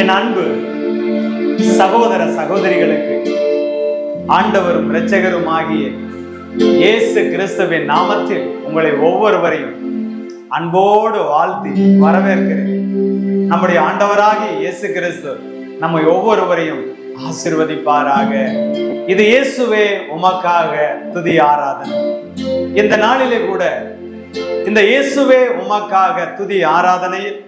என் அன்பு சகோதர சகோதரிகளுக்கு ஆண்டவரும் இரட்சகரும் ஆகிய இயேசு கிறிஸ்துவின் நாமத்தில் உங்களை ஒவ்வொருவரையும் அன்போடு வாழ்த்தி வரவேற்கிறேன். நம்முடைய ஆண்டவராகிய இயேசு கிறிஸ்து நம்மை ஒவ்வொருவரையும் ஆசீர்வதிப்பாராக. இது இயேசுவே உமக்காக துதி ஆராதனை. இந்த நாளிலே கூட இந்த இயேசுவே உமக்காக துதி ஆராதனையில்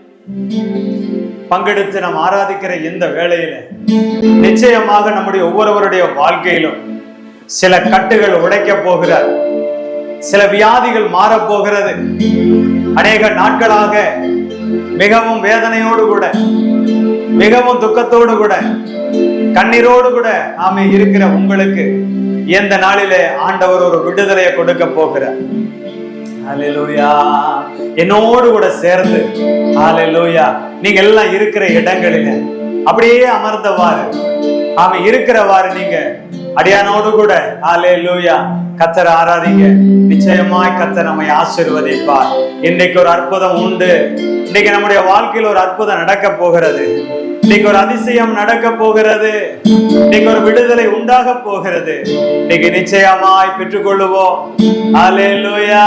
பங்கெடுத்து நாம் ஆராதிக்கிற இந்த வேளையில நிச்சயமாக நம்முடைய ஒவ்வொருவருடைய வாழ்க்கையிலும் சில கட்டுகள் உடைக்க போகிறார், சில வியாதிகள் மாறப்போகிறது. அநேக நாட்களாக மிகவும் வேதனையோடு கூட, மிகவும் துக்கத்தோடு கூட, கண்ணீரோடு கூட நாம இருக்கிற உங்களுக்கு இந்த நாளிலே ஆண்டவர் ஒரு விடுதலையை கொடுக்க போகிறார். ஹல்லேலூயா. என்னோடு கூட சேர்ந்து ஹல்லேலூயா நீங்க எல்லாம் இருக்கிற இடங்களில அப்படியே அமர்ந்தவாறு இருக்கிறவாறு நீங்க அடியானோடு கூட ஹல்லேலூயா கர்த்தரை ஆராதிங்க. நிச்சயமாய் கர்த்தர் நம்மை ஆசீர்வதிப்பார். இன்னைக்கு ஒரு அற்புதம் உண்டு. இன்னைக்கு நம்முடைய வாழ்க்கையில் ஒரு அற்புதம் நடக்க போகிறது. இன்னைக்கு ஒரு அதிசயம் நடக்க போகிறது. இன்னைக்கு ஒரு விடுதலை உண்டாக போகிறது. இன்னைக்கு நிச்சயமாய் பெற்றுக்கொள்ளுவோம். ஹல்லேலூயா.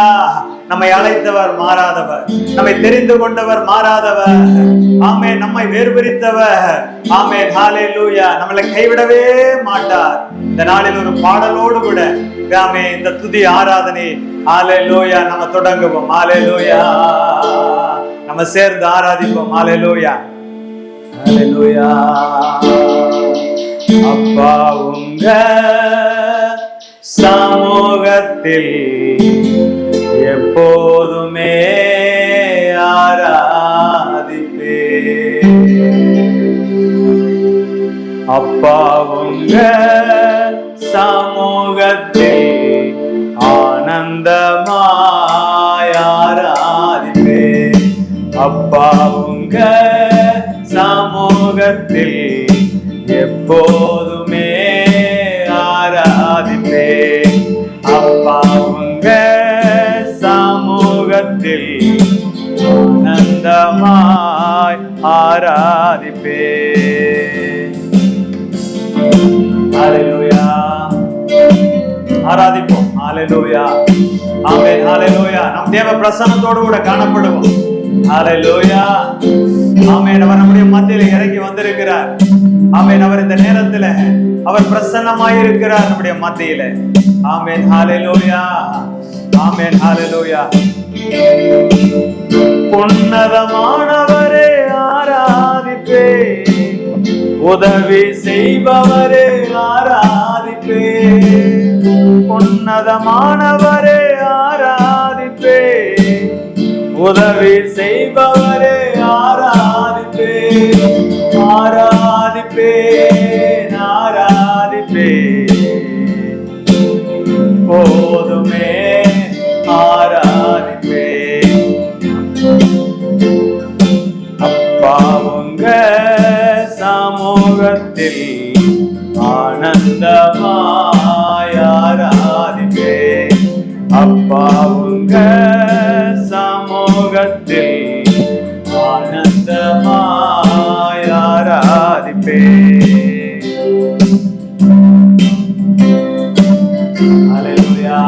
நம்மை அழைத்தவர் மாறாதவர், நம்மை தெரிந்து கொண்டவர் மாறாதவர். ஆமென். நம்மை வேறுபிரித்தவர். ஆமென். ஹல்லேலூயா. நம்மளை கைவிடவே மாட்டார். இந்த நாளில் ஒரு பாடலோடு கூட ஆமென் இந்த துதி ஆராதனை ஹல்லேலூயா நம்ம தொடங்குவோம். ஹல்லேலூயா. நம்ம சேர்ந்து ஆராதிப்போம். ஹல்லேலூயா. ஹல்லேலூயா. அப்பா உங்க சமூகத்தில் எப்போதுமே ஆராதிப்பே. அப்பா உங்க சமூகத்தில் ஆனந்தமாய் ஆராதிப்பே. அப்பா உங்க சமூகத்தில் எப்போதுமே ஆராதிப்பே. அப்பா உங்க சமூகத்தில் ஆனந்தமாய் ஆராதிப்பே. ஹல்லேலூயா. ஆராதிப்போம். ஹல்லேலூயா. ஆமென். ஹல்லேலூயா. நம் தேவ பிரசன்னத்தோடு கூட காணப்படுவோம். ஹல்லேலூயா. ஆமென். அவர் நம்முடைய மத்தியில இறங்கி வந்திருக்கிறார். ஆமென். அவர் இந்த நேரத்துல அவர் பிரசன்னமாய் இருக்கிறார் நம்முடைய மத்தியில. ஆமென். ஹல்லேலூயா. ஆமென். ஹல்லேலூயா. உன்னதமானவரே ஆராதிப்பே, உதவி செய்பவரே ஆராதிப்பே. உன்னதமானவரே ஆராதிப்பே, உதவி செய்பவரே ஆராதிப்பே. ஆராதிப்பே ஆராதிப்பே போதுமே ஆராதிப்பே. அப்பா உங்க சமூகத்தில் ஆனந்தமாய் ஆராதிப்பே. அப்பா உங்க சமூகத்தில் ஆனந்தமாய் ஆராதிப்பே. ஹல்லேலூயா.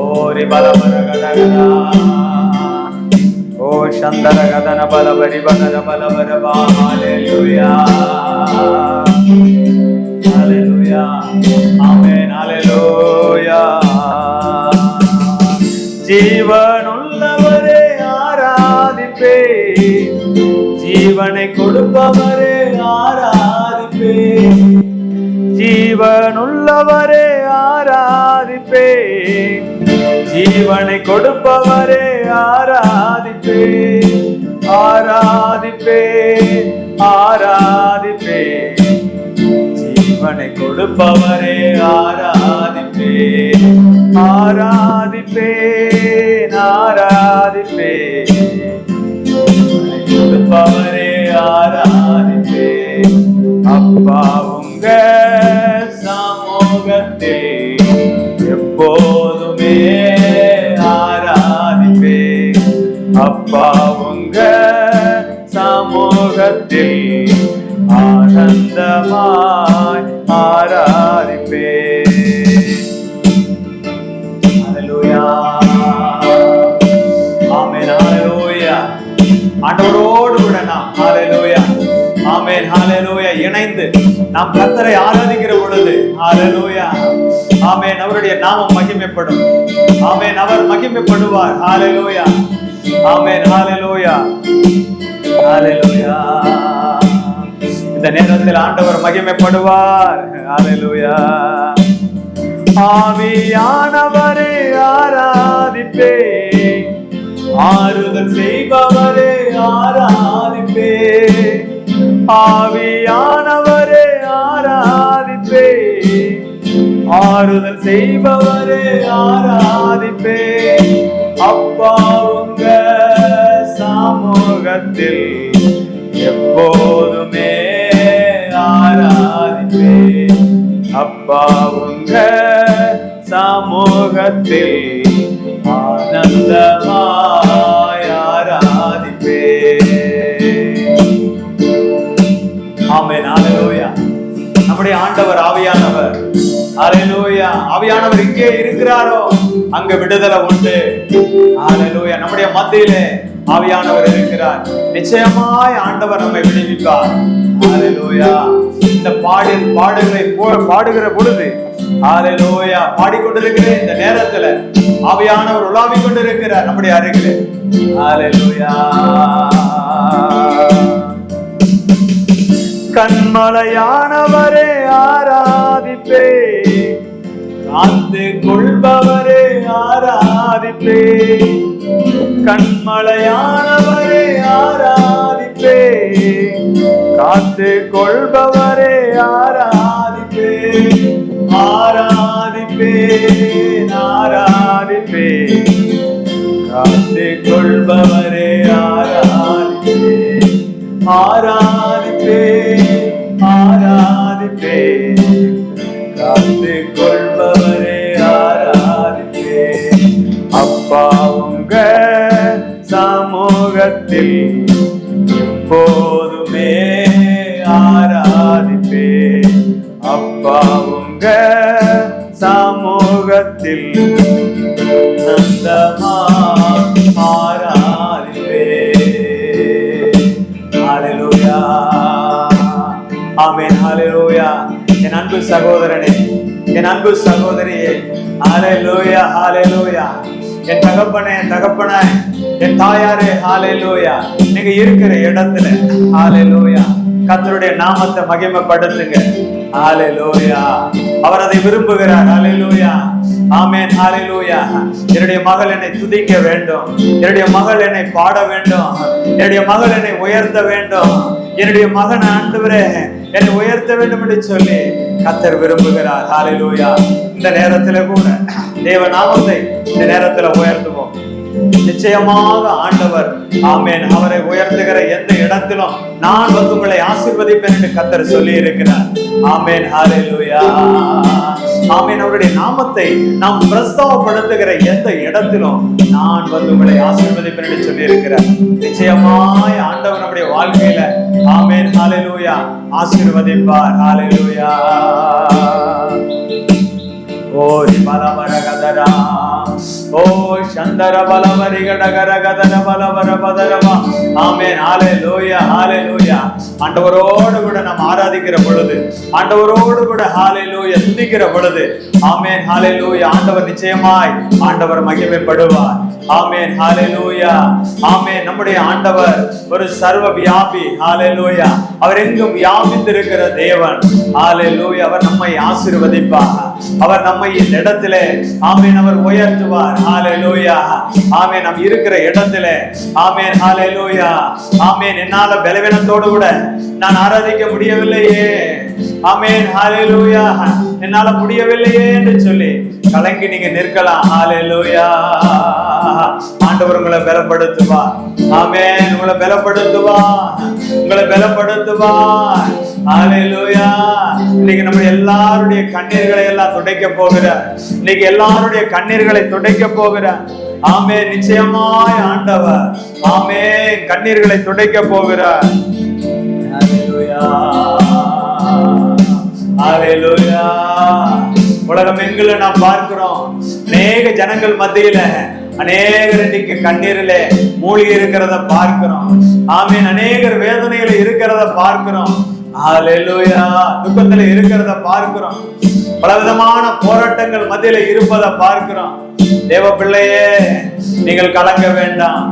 ஓரி பலவர கடகடா ஓ சந்தர கதன பலவரி பகர பலவர பா. ஹல்லேலூயா. ஹல்லேலூயா. ஆமென். ஹல்லேலூயா. ஜீவனுள்ளவரே ஆராதிப்பே, ஜீவனை கொடுப்பவரே ஆராதிப்பே. ஜீவனுள்ளவரே ஆராதிப்பே, ஜீவனை கொடுப்பவரே ஆராதிப்பே. ஆராதிப்பே ஆராதிப்பே, ஜீவனை கொடுப்பவரே ஆராதிப்பே. ஆராதிப்பே ஆராதிப்பே, ஜீவனை கொடுப்பவரே ஆராதிப்பே. அப்பா உங்க சமூகத்தில் எப்போதுமே ஆராதிப்பே. அப்பா உங்க சமூக சமூகத்தில் ஆனந்தமாய் ஆராதிப்பேன். ஹல்லேலூயா, ஆமென், ஹல்லேலூயா. ஆண்டவரோடு கூட நாம் ஹல்லேலூயா, ஆமென், ஹல்லேலூயா இணைந்து நாம் கர்த்தரை ஆராதிக்கிற பொழுது ஹல்லேலூயா, ஆமென், அவருடைய நாமம் மகிமைப்படும். ஆமென், அவர் மகிமைப்படுவார். ஹல்லேலூயா, ஆமென், ஹல்லேலூயா, ஹல்லேலூயா. இந்த நேரத்தில் ஆண்டவர் மகிமைப்படுவார். ஹல்லேலூயா. ஆவியானவரே ஆராதிப்பே, ஆறுதல் செய்பவரே ஆராதிப்பே, ஆவியானவரே ஆராதிப்பே, ஆறுதல் செய்பவரே ஆராதிப்பே. அப்பா உங்க சமூகத்தில் எப்போதுமே ஆராதிப்பே, அப்பா உங்க சமூகத்தில் ஆனந்தமாய் ஆராதிப்பே. ஆமென், ஹல்லேலூயா. நம்முடைய ஆண்டவர் ஆவியானவர். ஹல்லேலூயா. ஆவியானவர் இங்கே இருக்கிறாரோ அங்க விடுதலை உண்டு. ஹல்லேலூயா. நம்முடைய மத்தியிலே ஆவியானவர் இருக்கிறார். நிச்சயமாய் ஆண்டவர் நம்மை விடுவிப்பார். ஹல்லேலூயா. இந்த பாடுகளை பாடுகிற பொழுது ஹல்லேலூயா பாடிக்கொண்டிருக்கிற இந்த நேரத்துல ஆவியானவர் உலாவிக் கொண்டிருக்கிறார் நம்முடைய அருகிலே. ஹல்லேலூயா. கண்மலையானவரே ஆராதிப்பே, காத்து கொள்பவரே ஆராதிப்பே, கண்மலையானவரே ஆராதிப்பே, காத்து கொள்பவரே ஆராதிப்பே, ஆராதிப்பே, ஆராதிப்பே, காத்து கொள்பவரே ஆராதிப்பே, ஆராதிப்பே, ஆராதிப்பே, காத்து கொள்பவரே ஆராதிப்பே. அப்பா உங்க சமூகத்தில் எப்போதுமே ஆராதிப்பே, அப்பா உங்க சமூகத்தில் ஆனந்தமாய் ஆராதிப்பே. ஹல்லேலூயா, ஆமென், ஹல்லேலூயா. என் அன்பு சகோதரனே, என் அன்பு சகோதரியே, ஹல்லேலூயா, ஹல்லேலூயா. என் தகப்பனே, தகப்பனே, என் தாயாரே, ஹல்லேலூயா. நீங்க இருக்கிற இடத்துல ஹல்லேலூயா கர்த்தருடைய நாமத்தை மகிமைப்படுத்துங்க. ஹல்லேலூயா. அவர் அதை விரும்புகிறார். ஹல்லேலூயா, ஆமென், ஹல்லேலூயா. என்னுடைய மகள் என்னை துதிக்க வேண்டும், என்னுடைய மகள் என்னை பாட வேண்டும், என்னுடைய மகள் என்னை உயர்த்த வேண்டும், என்னுடைய மகன் ஆண்டவரே என்னை உயர்த்த வேண்டும் என்று சொல்லி கர்த்தர் விரும்புகிறார். ஹல்லேலூயா. இந்த நேரத்துல கூட தேவ நாமத்தை இந்த நேரத்துல உயர்த்துவோம். நிச்சயமாக ஆண்டவர் ஆமென் அவரை உயர்த்துகிற எந்த இடத்திலும் நான் வந்து உங்களை ஆசீர்வதிப்பேன் என்று கர்த்தர் சொல்லி இருக்கிறார். ஆமென், ஹல்லேலூயா, ஆமென். அவருடைய நாமத்தை நாம் பிரஸ்தாவப்படுத்துகிற எந்த இடத்திலும் நான் வந்து உங்களை ஆசீர்வதிப்பேன் என்று சொல்லி இருக்கிறார். நிச்சயமாய் ஆண்டவர் நம்முடைய வாழ்க்கையில ஆமென், ஹல்லேலூயா ஆசீர்வதிப்பார். ஹல்லேலூயா. ஓரி பலவரகதரா, ஓ சந்தர பலவரிகடகர கதர பலவர பதரமா. ஆமென், ஹல்லேலூயா, ஹல்லேலூயா. ஆண்டவரோடு கூட நாம் ஆராதிக்கிற பொழுது, ஆண்டவரோடு கூட ஹல்லேலூயா துதிக்கிற பொழுது ஆமென், ஹல்லேலூயா ஆண்டவர் நிச்சயமாய் ஆண்டவர் மகிமைப்படுவார். ஆமென், ஹல்லேலூயா, ஆமென். நம்முடைய ஆண்டவர் ஒரு சர்வ வியாபி. ஹல்லேலூயா. அவர் எங்கும் வியாபித்திருக்கிற தேவன். ஹல்லேலூயா. அவர் நம்மை ஆசீர்வதிப்பார். அவர் நம்மை இந்த இடத்திலே ஆமென் அவர் உயர்த்துவார். ஹல்லேலூயா, ஆமென். நாம் இருக்கிற இடத்திலே ஆமென், ஹல்லேலூயா, ஆமென். என்னால பலவீனத்தோடு கூட நான் ஆராதிக்க முடியவில்லையே, ஆமென், ஹல்லேலூயா, என்னால முடியவில்லையே என்று சொல்லி கலங்கி நீங்க நிற்கலாம். ஹல்லேலூயா. ஆண்டவர் உங்களை பலப்படுத்துவார். ஆமென், உங்களை பலப்படுத்துவார், உங்களை பலப்படுத்துவார். ஹல்லேலூயா. இன்னைக்கு நம்ம எல்லாருடைய கண்ணீர்களை எல்லாம் துடைக்க போகிறார். இன்னைக்கு எல்லாருடைய கண்ணீர்களை துடைக்க போகிறார். ஆமென். நிச்சயமாய் ஆண்டவர் ஆமென் கண்ணீர்களை துடைக்க போகிறார். ஹalleluya. உலகம் எங்குல நாம் பார்க்கிறோம், அநேக ஜனங்கள் மத்தியில அநேகர் இன்னைக்கு கண்ணீரிலே மூழ்கி இருக்கிறத பார்க்கிறோம். ஆமீன். அநேகர் வேதனையில இருக்கிறத பார்க்கிறோம். ஹalleluya. துக்கத்துல இருக்கிறத பார்க்கிறோம். பலவிதமான போராட்டங்கள் மத்தியில இருப்பதை பார்க்கிறோம். தேவ பிள்ளையே, நீங்கள் கலங்க வேண்டாம்.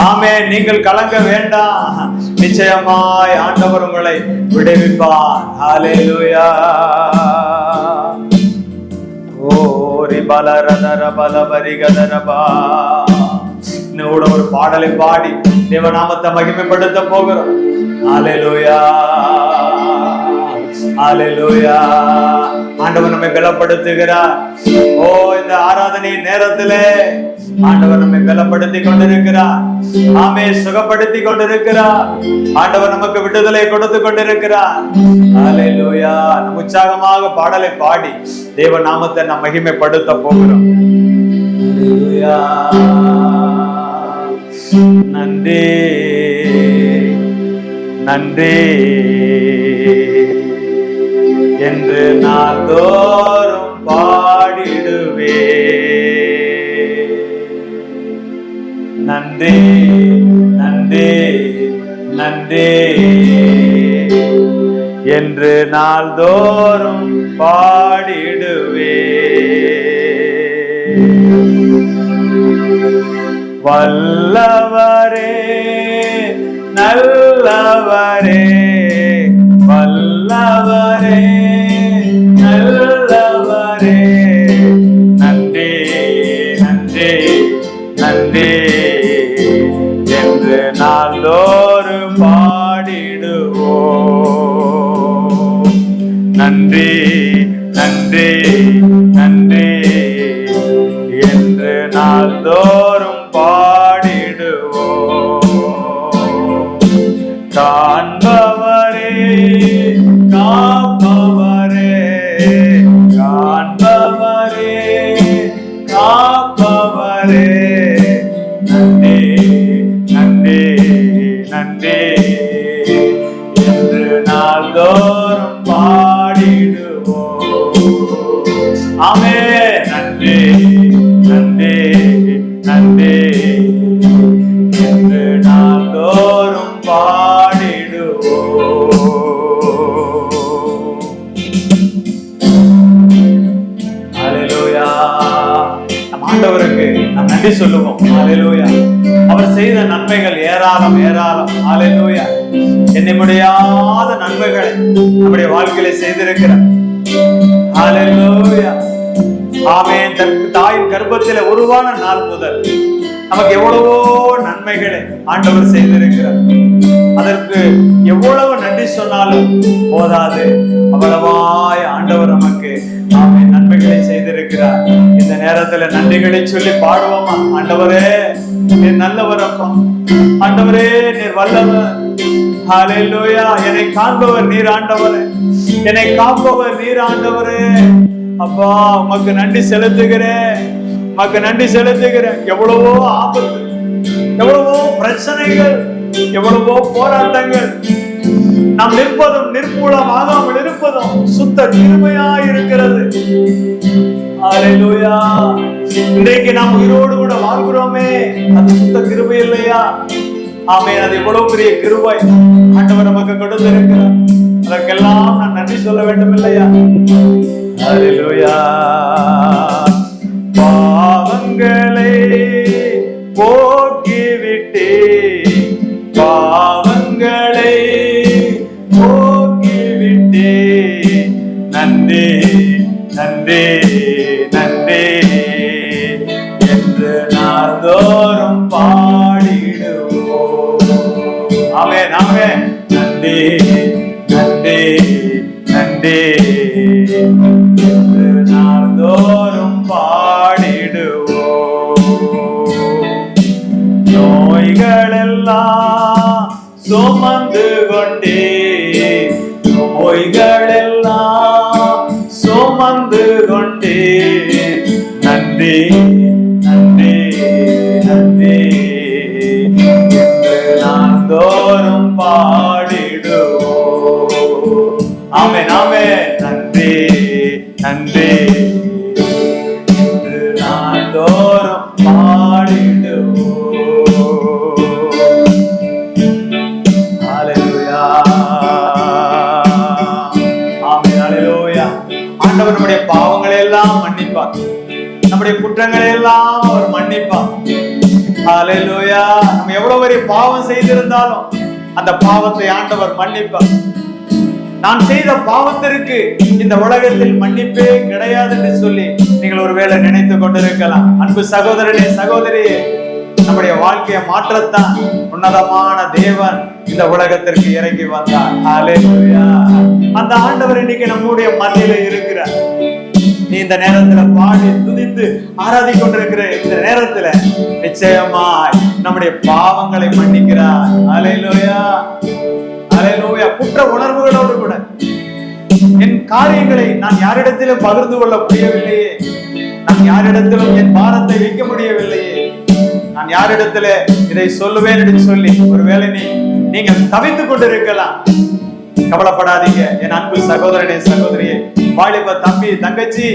ஆமென். நீங்கள் கலங்க வேண்டாம். நிச்சயமாய் ஆண்டவர் உங்களை விடுவிப்பார். ஹalleluya. ஓரி பலரதர பலபரிகதரபா. இன்னோட ஒரு பாடலை பாடி தேவநாமத்தை மகிமைப்படுத்த போகிறோம். ஹalleluya. ஹalleluya. ஆண்டவர் நம்மை பலப்படுத்துகிறார். ஓ, இந்த ஆராதனை நேரத்திலே ஆண்டவர் நம்மை பலப்படுத்தி கொண்டிருக்கிறார். ஆமே, சுகப்படுத்தி கொண்டிருக்கிறார். ஆண்டவர் நமக்கு விடுதலை கொடுத்து கொண்டிருக்கிறார். ஹalleluya. நம்ம உற்சாகமாக பாடலை பாடி தேவ நாமத்தை நாம் மகிமைப்படுத்த போகிறோம். ஹalleluya. நன்றி நன்றி என்று நாள்தோறும் பாடிடுவே. நன்றி நன்றி நன்றி என்று நாள்தோறும் பாடிடுவே. வல்லவரே நல்லவரே, வல்லவரே நல்லவரே, நன்றி நன்றி நன்றி என்று நாள்தோறும் பாடிடுவோம். நன்றி நன்றி நன்றி என்று நாள்தோறும் பாடிடுவோம். காண்பவரே காப்பவரே, காண்பவரே காப்பவரே, நன்றி நன்றி நன்றி என்று நாள்தோறும் பாடிடுவோம். ஆமே. நன்றி நன்றி நன்றி என்று நாள்தோறும் பாடிடுவோம். ஹalleluya. நம் ஆண்டவருக்கு நாம் நன்றி சொல்லுவோம். ஹalleluya. அவர் செய்த நன்மைகள் ஏராளம் ஏராளம். ஹalleluya. எண்ண முடியாத நன்மைகளை நம்முடைய வாழ்க்கையில செய்திருக்கிறார். ஹalleluya. ஆமென். தன் தாயின் கர்ப்பத்தில உருவான நாள் முதல் நமக்கு எவ்வளவோ நன்மைகளை ஆண்டவர் செய்திருக்கிறார். அதற்கு எவ்வளவு நன்றி சொன்னாலும் போதாது. அவ்வளவாய் ஆண்டவர் நமக்கு ஆமென் நன்மைகளை செய்திருக்கிறார். இந்த நேரத்துல நன்றிகளை சொல்லி பாடுவோமா? ஆண்டவரே நீர் நல்லவர் அப்பா, ஆண்டவரே நீர் வல்லவர். ஹalleluya. என்னை காண்பவர் நீர் ஆண்டவரே, என்னை காப்பவர் நீர் ஆண்டவரே. அப்பா உமக்கு நன்றி செலுத்துகிறேன், உமக்கு நன்றி செலுத்துகிறேன். எவ்வளவோ ஆபத்து, எவ்வளவோ பிரச்சனைகள், எவ்வளவோ போராட்டங்கள், நாம் நிற்பதும் நிர்மூலமாகாமல் இருப்பதும் சுத்த கிருபையாய் இருக்கிறது. ஹalleluya. இன்றைக்கு நாம் உயிரோடு கூட வாழ்கிறோமே, அது சுத்த கிருபை இல்லையா? ஆமென். அது எவ்வளவு பெரிய கிருபை ஆண்டவர் நமக்கு கொடுத்திருக்கிறார். அதற்கெல்லாம் நான் நன்றி சொல்ல வேண்டும் இல்லையா? ஹalleluya. பாவங்களை போக்கிவிட்டே, பாவங்களை போக்கிவிட்டே, நன்றி நன்றி நன்றி என்று நாள்தோறும் பாடிடுவோம். ஆமென் ஆமென். நன்றி நன்றி நன்றி என்று நாள்தோறும் பாடிடுவோம். நோய்கள் எல்லாம் சுமந்து கொண்டே, நோய்கள் எல்லாம் சுமந்து கொண்டே, நன்றி நன்றி நன்றி என்று நாள்தோறும் பாடிடுவோம். ஆமென் ஆமென். நன்றி நன்றி நாள்தோறும் பாடிடுவோம். ஹல்லேலூயா ஆமென் ஹல்லேலூயா. ஆண்டவர் நம்முடைய பாவங்களை எல்லாம் மன்னிப்பார், நம்முடைய குற்றங்களை எல்லாம் அவர் மன்னிப்பார். ஹல்லேலூயா. நம்ம எவ்வளவு பெரிய பாவம் செய்திருந்தாலும் அந்த பாவத்தை ஆண்டவர் மன்னிப்பார். நான் செய்த பாவத்திற்கு இந்த உலகத்தில் மன்னிப்பே கிடையாது என்று சொல்லி நீங்கள் ஒருவேளை நினைத்து கொண்டிருக்கலாம். அன்பு சகோதரனே சகோதரியே, நம்முடைய வாழ்க்கையை மாற்றத்தான் உன்னதமான தேவன் இந்த உலகத்திற்கு இறங்கி வந்தார். ஹல்லேலூயா. அந்த ஆண்டவர் இன்னைக்கு நம்முடைய மத்தியில இருக்கிறார். நீ இந்த நேரத்துல பாடி துதித்து ஆராதி கொண்டிருக்கிற இந்த நேரத்துல நிச்சயமாய் நம்முடைய பாவங்களை மன்னிக்கிறார். ஹல்லேலூயா ஹல்லேலூயா. குற்ற உணர்வுகளோடு கூட என் காரியங்களை நான் யாரிடத்திலும் பகிர்ந்து கொள்ள முடியவில்லையே, நான் யாரிடத்திலும் என் பாரத்தை வைக்க முடியவில்லையே, நான் யாரிடத்துல இதை சொல்லுவேன் என்று சொல்லி ஒருவேளை நீங்கள் தவித்துக் கொண்டிருக்கலாம். கவலைப்படாதீங்க என் அன்பு சகோதரனே சகோதரியே, வாலிப தம்பி தங்கச்சி,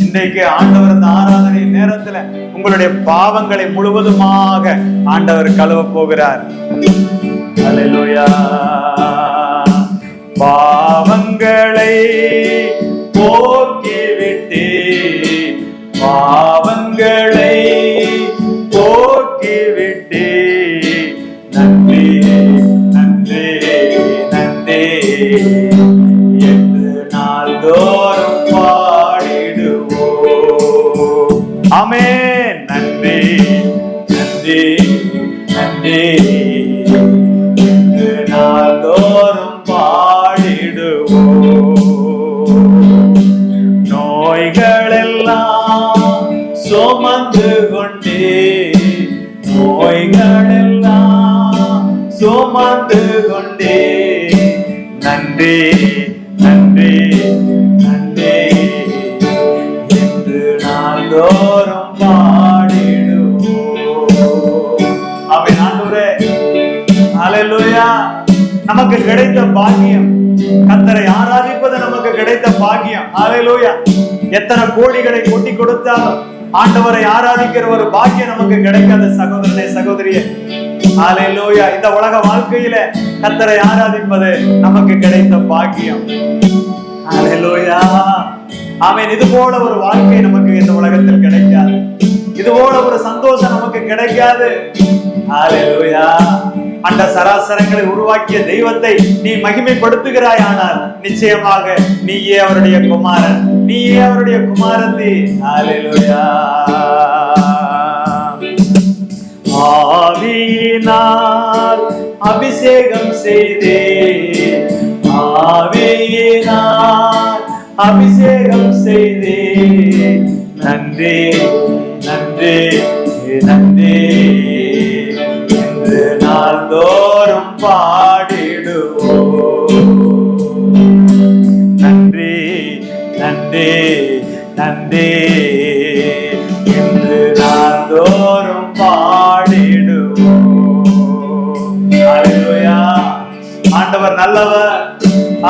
இன்றைக்கு ஆண்டவர் இந்த ஆராதனை நேரத்துல உங்களுடைய பாவங்களை முழுவதுமாக ஆண்டவர் கழுவ போகிறார். ஹல்லேலூயா. பாவங்களை போக்கிவிட்டு, பாவங்களை போக்கிவிட்டு, நன்றி நன்றி நன்றி என்று நாள்தோறும் பாடிடுவோம். ஆமென். நன்றி நன்றி நன்றி என்று நாள்தோறும் பாடிடுவோம். நோய்களெல்லாம் சுமந்து கொண்டே, நோய்களெல்லாம் சுமந்து கொண்டே, நன்றி நன்றி நன்றி என்று நாள்தோறும் பாடிடுவோம். ஆமென் ஆண்டவரே. ஹல்லேலூயா. நமக்கு கிடைத்த பாக்கியம், கர்த்தரை ஆராதிப்பது நமக்கு கிடைத்த பாக்கியம். ஹல்லேலூயா. எத்தனை கோடிகளை கொட்டி கொடுத்தாலும் ஆண்டவரை ஆராதிக்கிற ஒரு பாக்கியம் நமக்கு கிடைக்காத சகோதரனே சகோதரியே. ஹல்லேலூயா. இந்த உலக வாழ்க்கையில கர்த்தரை ஆராதிப்பது நமக்கு கிடைத்த பாக்கியம். ஹல்லேலூயா. ஆமென். இது போல ஒரு வாழ்க்கை நமக்கு இந்த உலகத்தில் கிடைக்காது, இது போல ஒரு சந்தோஷம் நமக்கு கிடைக்காது. ஹல்லேலூயா. அந்த சராசரங்களை உருவாக்கிய தெய்வத்தை நீ மகிமைப்படுத்துகிறாய், ஆனால் நிச்சயமாக நீயே அவருடைய குமாரன், நீயே அவருடைய குமாரத்தி. ஹல்லேலூயா. ஆவியினால் அபிஷேகம் செய்தே, ஆவியினால் அபிஷேகம் செய்தே, நன்றி நன்றி நன்றி என்று நாள்தோறும் பாடிடுவோம். நன்றி நன்றி நன்றி என்று நாள்தோறும் பாடிடுவோம். ஹல்லேலூயா. ஆண்டவர் நல்லவர்.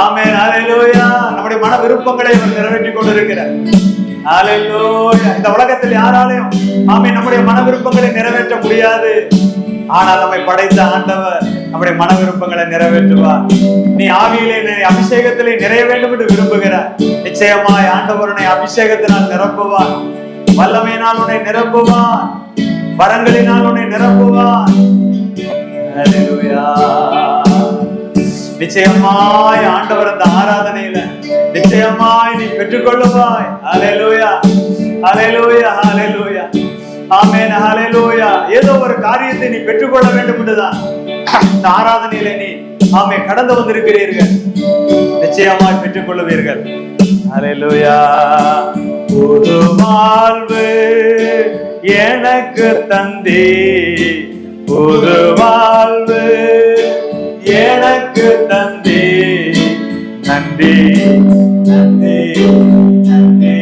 ஆமென். ஹல்லேலூயா. நம்முடைய மன விருப்பங்களை அவர் நிறைவேற்றிக் கொண்டிருக்கிறார். ஹல்லேலூயா. இந்த உலகத்தில் யாராலையும் ஆமென் நம்முடைய மன விருப்பங்களை நிறைவேற்ற முடியாது, ஆனால் நம்மை படைத்த ஆண்டவர் நம்முடைய மன விருப்பங்களை நிறைவேற்றுவார். நீ ஆவியிலே அபிஷேகத்திலே நிறைய வேண்டும் என்று விரும்புகிறார். நிச்சயமாய் ஆண்டவர் உன்னை அபிஷேகத்தினால் நிரப்புவார், வல்லமையினால் உன்னை நிரப்புவார், வரங்களினால் உன்னை நிரப்புவார். ஹல்லேலூயா. நிச்சயமாய் ஆண்டவர் அந்த ஆராதனையில நிச்சயமாய் நீ பெற்றுக்கொள்ளுவாய். ஹல்லேலூயா ஹல்லேலூயா ஹல்லேலூயா. ஆமென். ஹல்லேலூயா. ஏதோ ஒரு காரியத்தை நீ பெற்றுக்கொள்ள வேண்டும் என்றுதான் இந்த ஆராதனையில நீ ஆமென் கடந்து வந்திருக்கிறீர்கள். நிச்சயமாய் பெற்றுக்கொள்ளுவீர்கள். ஹல்லேலூயா. புது வாழ்வு எனக்கு தந்தே, புது வாழ்வு எனக்கு தந்தே, நன்றி நன்றி நன்றி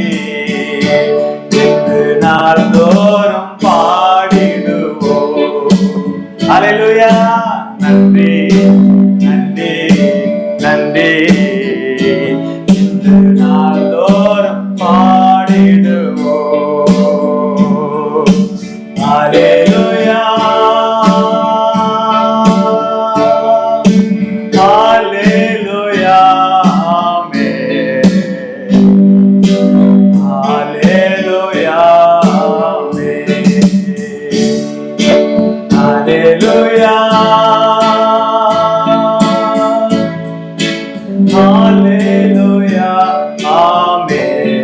என்று நாள்தோறும் பாடிடுவோம். ஹல்லேலூயா. நன்றி நன்றி நன்றி ஹalleluya ஆமென்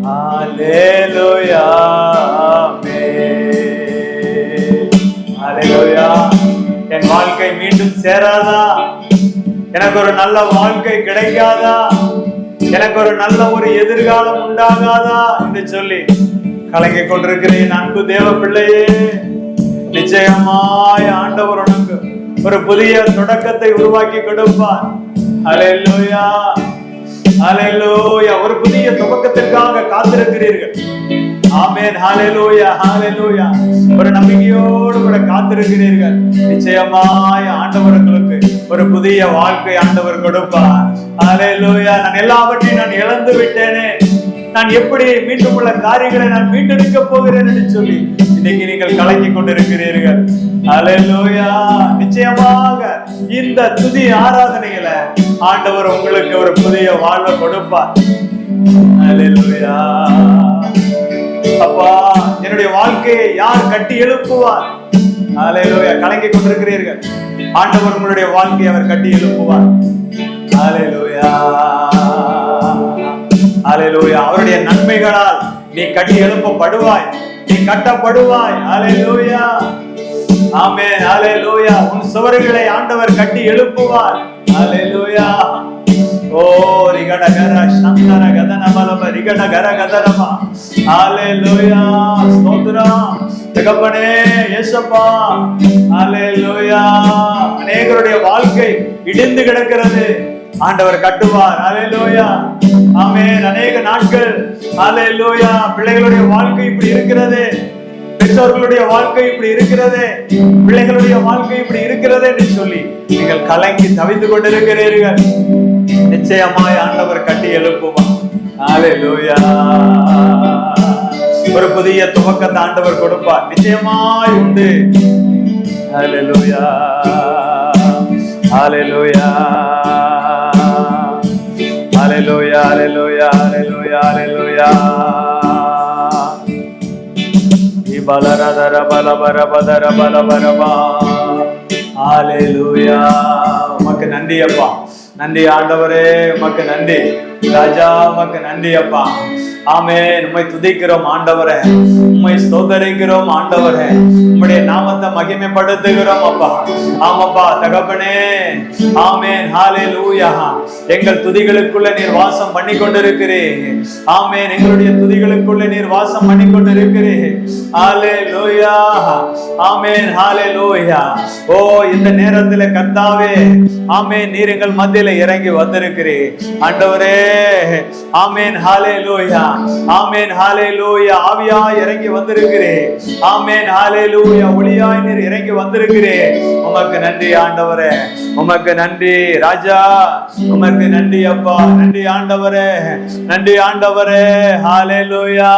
ஹalleluya ஆமென் ஹalleluya. என் வாழ்க்கை மீண்டும் சேராதா? எனக்கு ஒரு நல்ல வாழ்க்கை கிடைக்காதா? எனக்கு ஒரு நல்ல ஒரு எதிர்காலம் உண்டாகாதா என்று சொல்லி கலங்கிக் கொண்டிருக்கிறேன் அன்பு தேவ பிள்ளையே, நிச்சயமாய் ஆண்டவர் உனக்கு ஒரு புதிய தொடக்கத்தை உருவாக்கி கொடுப்பார். ஹல்லேலூயா ஹல்லேலூயா. ஒரு புதிய துவக்கத்திற்காக காத்திருக்கிறீர்கள். ஆமென் ஹல்லேலூயா ஹல்லேலூயா. ஒரு நம்பிக்கையோடு கூட காத்திருக்கிறீர்கள். நிச்சயமாய் ஆண்டவர் உங்களுக்கு ஒரு புதிய வாழ்க்கை ஆண்டவர் கொடுப்பார். ஹல்லேலூயா. நான் எல்லாவற்றையும் நான் இழந்து விட்டேனே, நான் எப்படி மீண்டும் உள்ள காரியங்களை நான் மீட்டெடுக்க போகிறேன் என்று சொல்லி இன்னைக்கு நீங்கள் கலங்கிக் கொண்டிருக்கிறீர்கள். ஹல்லேலூயா. நிச்சயமாக இந்த துதி ஆராதனையில ஆண்டவர் உங்களுக்கு ஒரு புதிய வாழ்வை கொடுப்பார். ஹல்லேலூயா. அப்பா, என்னுடைய வாழ்க்கையை யார் கட்டி எழுப்புவார்? ஹல்லேலூயா. கலங்கிக் கொண்டிருக்கிறீர்கள். ஆண்டவர் உங்களுடைய வாழ்க்கையை அவர் கட்டி எழுப்புவார். ஹல்லேலூயா ஹல்லேலூயா. அவருடைய நன்மைகளால் நீ கட்டி எழுப்பப்படுவாய், நீ கட்டப்படுவாய். ஹல்லேலூயா ஆமென் ஹல்லேலூயா. உன் சுவர்களை ஆண்டவர் கட்டி எழுப்புவார். ஹல்லேலூயா. ஓ ரிகடகர சந்தர கதன பலப ரிகடகர கதனமா. ஹல்லேலூயா ஸ்தோத்திரம் தகப்பனே இயேசுப்பா. ஹல்லேலூயா. அநேகருடைய வாழ்க்கை இடிந்து கிடக்கிறது, ஆண்டவர் கட்டுவார். ஹல்லேலூயா ஆமென். அநேக நாட்கள் ஹல்லேலூயா பிள்ளைகளுடைய வாழ்க்கை இப்படி இருக்கிறது, பெற்றோர்களுடைய வாழ்க்கை இப்படி இருக்கிறது, பிள்ளைகளுடைய வாழ்க்கை இப்படி இருக்கிறது என்று சொல்லி நீங்கள் கலங்கி தவித்து கொண்டிருக்கிறீர்கள். நிச்சயமாய் ஆண்டவர் கட்டி எழுப்புவார். ஹல்லேலூயா. ஒரு புதிய துவக்கத்தை ஆண்டவர் கொடுப்பார். நிச்சயமாய் உண்டு. ஹல்லேலூயா ஹல்லேலூயா ஹல்லேலூயா ஹல்லேலூயா ஹல்லேலூயா ஹல்லேலூயா. பலரதர பலபரபதர பலபரபா. ஹல்லேலூயா. உமக்கு நன்றி அப்பா, நன்றி ஆண்டவரே, உமக்கு நன்றி ராஜா, உமக்கு நன்றி அப்பா. ஆமென். உம்மை துதிக்கிறோம் ஆண்டவரே, உம்மை ஸ்தோத்தரிக்கிறோம் ஆண்டவரே, உம்முடைய நாமத்தை மகிமைப்படுத்துகிறோம் அப்பா. ஆமாப்பா தகப்பனே. ஆமென் ஹல்லேலூயா. எங்கள் துதிகளுக்குள்ள நீர் வாசம் பண்ணி கொண்டிருக்கிறீர். ஆமென். எங்களுடைய துதிகளுக்குள்ள நீர் வாசம் பண்ணி கொண்டிருக்கிறீர். ஹல்லேலூயா ஆமென் ஹல்லேலூயா. ஓ இந்த நேரத்துல கர்த்தாவே ஆமென், நீர் எங்கள் மத்தியில இறங்கி வந்திருக்கிறீர் ஆண்டவரே. ஆமென் ஹல்லேலூயா ஆமென் ஹல்லேலூயா. ஆவியாய் இறங்கி வந்திருக்கிறீர். ஆமென் ஹல்லேலூயா. ஒளியாய் நீர் இறங்கி வந்திருக்கிறீர். உமக்கு நன்றி ஆண்டவரே, உமக்கு நன்றி ராஜா, உமக்கு நன்றி அப்பா. நன்றி ஆண்டவரே, நன்றி ஆண்டவரே. ஹல்லேலூயா.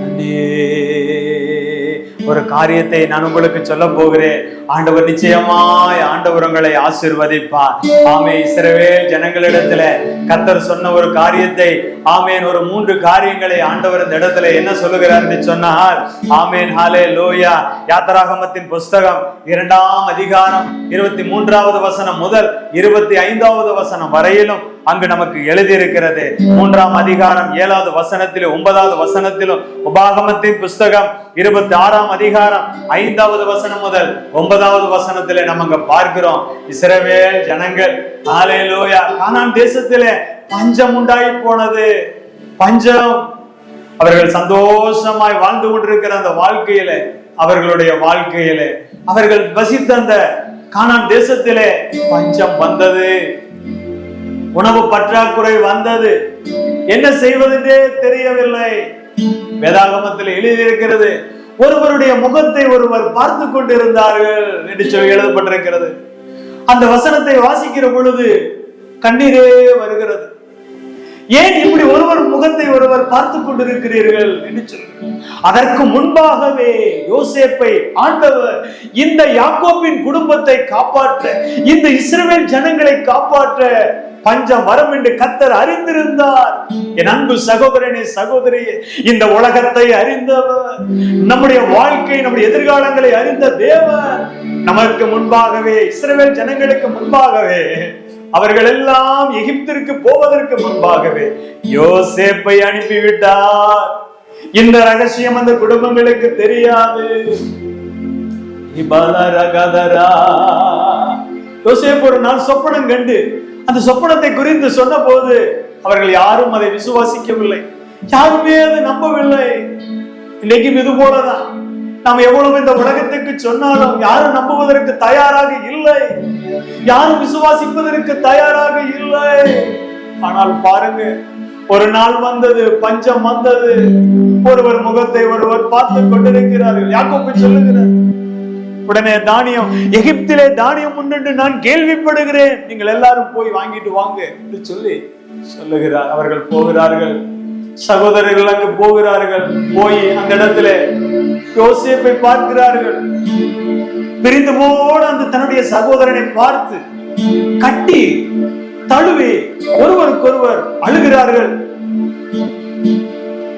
நன்றி. ஒரு காரியத்தை நான் உங்களுக்கு சொல்ல போகிறேன். ஆண்டவர் நிச்சயமாய் ஆண்டவர் உங்களை ஆசீர்வதிப்பார். ஆமென். இஸ்ரவேல் ஜனங்களிடத்துல கர்த்தர் சொன்ன ஒரு காரியத்தை, ஆமென், ஒரு 3 காரியங்களை ஆண்டவர் இந்த இடத்துல என்ன சொல்லுகிறார் என்று சொன்னார். ஆமென் ஹல்லேலூயா. யாத்திராகமத்தின் புஸ்தகம் 2ஆம் அதிகாரம் 23வது வசனம் முதல் 25வது வசனம் வரையிலும் அங்கு நமக்கு எழுதியிருக்கிறது. 3ஆம் அதிகாரம் 7வது வசனத்திலும் 9வது வசனத்திலும், உபாகமத்தின் புஸ்தகம் 26ஆம் அதிகாரம் 5வது வசனம் முதல் 9வது வசனத்திலே நம்ம அங்க பார்க்கிறோம். இஸ்ரவேல் ஜனங்கள் ஹல்லேலூயா கானான் தேசத்திலே பஞ்சம் உண்டாகி போனது. பஞ்சம். அவர்கள் சந்தோஷமாய் வாழ்ந்து கொண்டிருக்கிற அந்த வாழ்க்கையில, அவர்களுடைய வாழ்க்கையில அவர்கள் வசித்த அந்த கானான் தேசத்திலே பஞ்சம் வந்தது. உணவு பற்றாக்குறை வந்தது. என்ன செய்வதென்றே தெரியவில்லை. வேதாகமத்தில் எழுதியிருக்கிறது, ஒருவருடைய முகத்தை ஒருவர் பார்த்து கொண்டிருந்தார்கள் என்று சொல்லி எழுதப்பட்டிருக்கிறது. அந்த வசனத்தை வாசிக்கிற பொழுது கண்ணீரே வருகிறது. ஏன் இப்படி ஒருவர் முகத்தை ஒருவர் பார்த்து கொண்டிருக்கிறீர்கள் என்று சொல்லி, அதற்கு முன்பாகவே யோசேப்பை ஆண்டவர் இந்த யாக்கோபின் குடும்பத்தை காப்பாற்ற, இந்த இஸ்ரவேல் ஜனங்களை காப்பாற்ற பஞ்சம் வரும் என்று கர்த்தர் அறிந்திருந்தார். என் அன்பு சகோதரனே சகோதரியே, இந்த உலகத்தை அறிந்தவர், நம்முடைய வாழ்க்கை நம்முடைய எதிர்காலங்களை அறிந்த தேவன் நமக்கு முன்பாகவே, இஸ்ரவேல் ஜனங்களுக்கு முன்பாகவே, அவர்கள் எல்லாம் எகிப்திற்கு போவதற்கு முன்பாகவே யோசேப்பை அனுப்பிவிட்டார். இந்த ரகசியம் அந்த குடும்பங்களுக்கு தெரியாது. யோசேப்பு ஒரு நாள் சொப்பனம் கண்டு அந்த சொப்பனத்தை குறித்து சொன்ன போது அவர்கள் யாரும் அதை விசுவாசிக்கவில்லை, யாருமே அதை நம்பவில்லை. இன்னைக்கும் இது போலதான். நாம் எவ்வளவு இந்த உலகத்துக்கு சொன்னாலும் யாரும் நம்புவதற்கு தயாராக இல்லை, யாரும் விசுவாசிப்பதற்கு தயாராக இல்லை. ஆனால் பாருங்க, ஒரு நாள் வந்தது, பஞ்சம் வந்தது, ஒருவர் முகத்தை ஒருவர் பார்த்து கொண்டிருக்கிறார்கள். யாக்கோபு சொல்லுகிறார், உடனே தானியம், எகிப்திலே தானியம் உண்டு நான் கேள்விப்படுகிறேன், நீங்கள் எல்லாரும் போய் வாங்கிட்டு வாங்க என்று சொல்லி சொல்லுகிறார். அவர்கள் போகிறார்கள், சகோதரர்கள் அங்கு போகிறார்கள். போய் அந்த இடத்துல யோசேப்பை பார்க்கிறார்கள். பிரிந்து போன அந்த தன்னுடைய சகோதரனை பார்த்து கட்டி தழுவி ஒருவருக்கொருவர் அழுகிறார்கள்.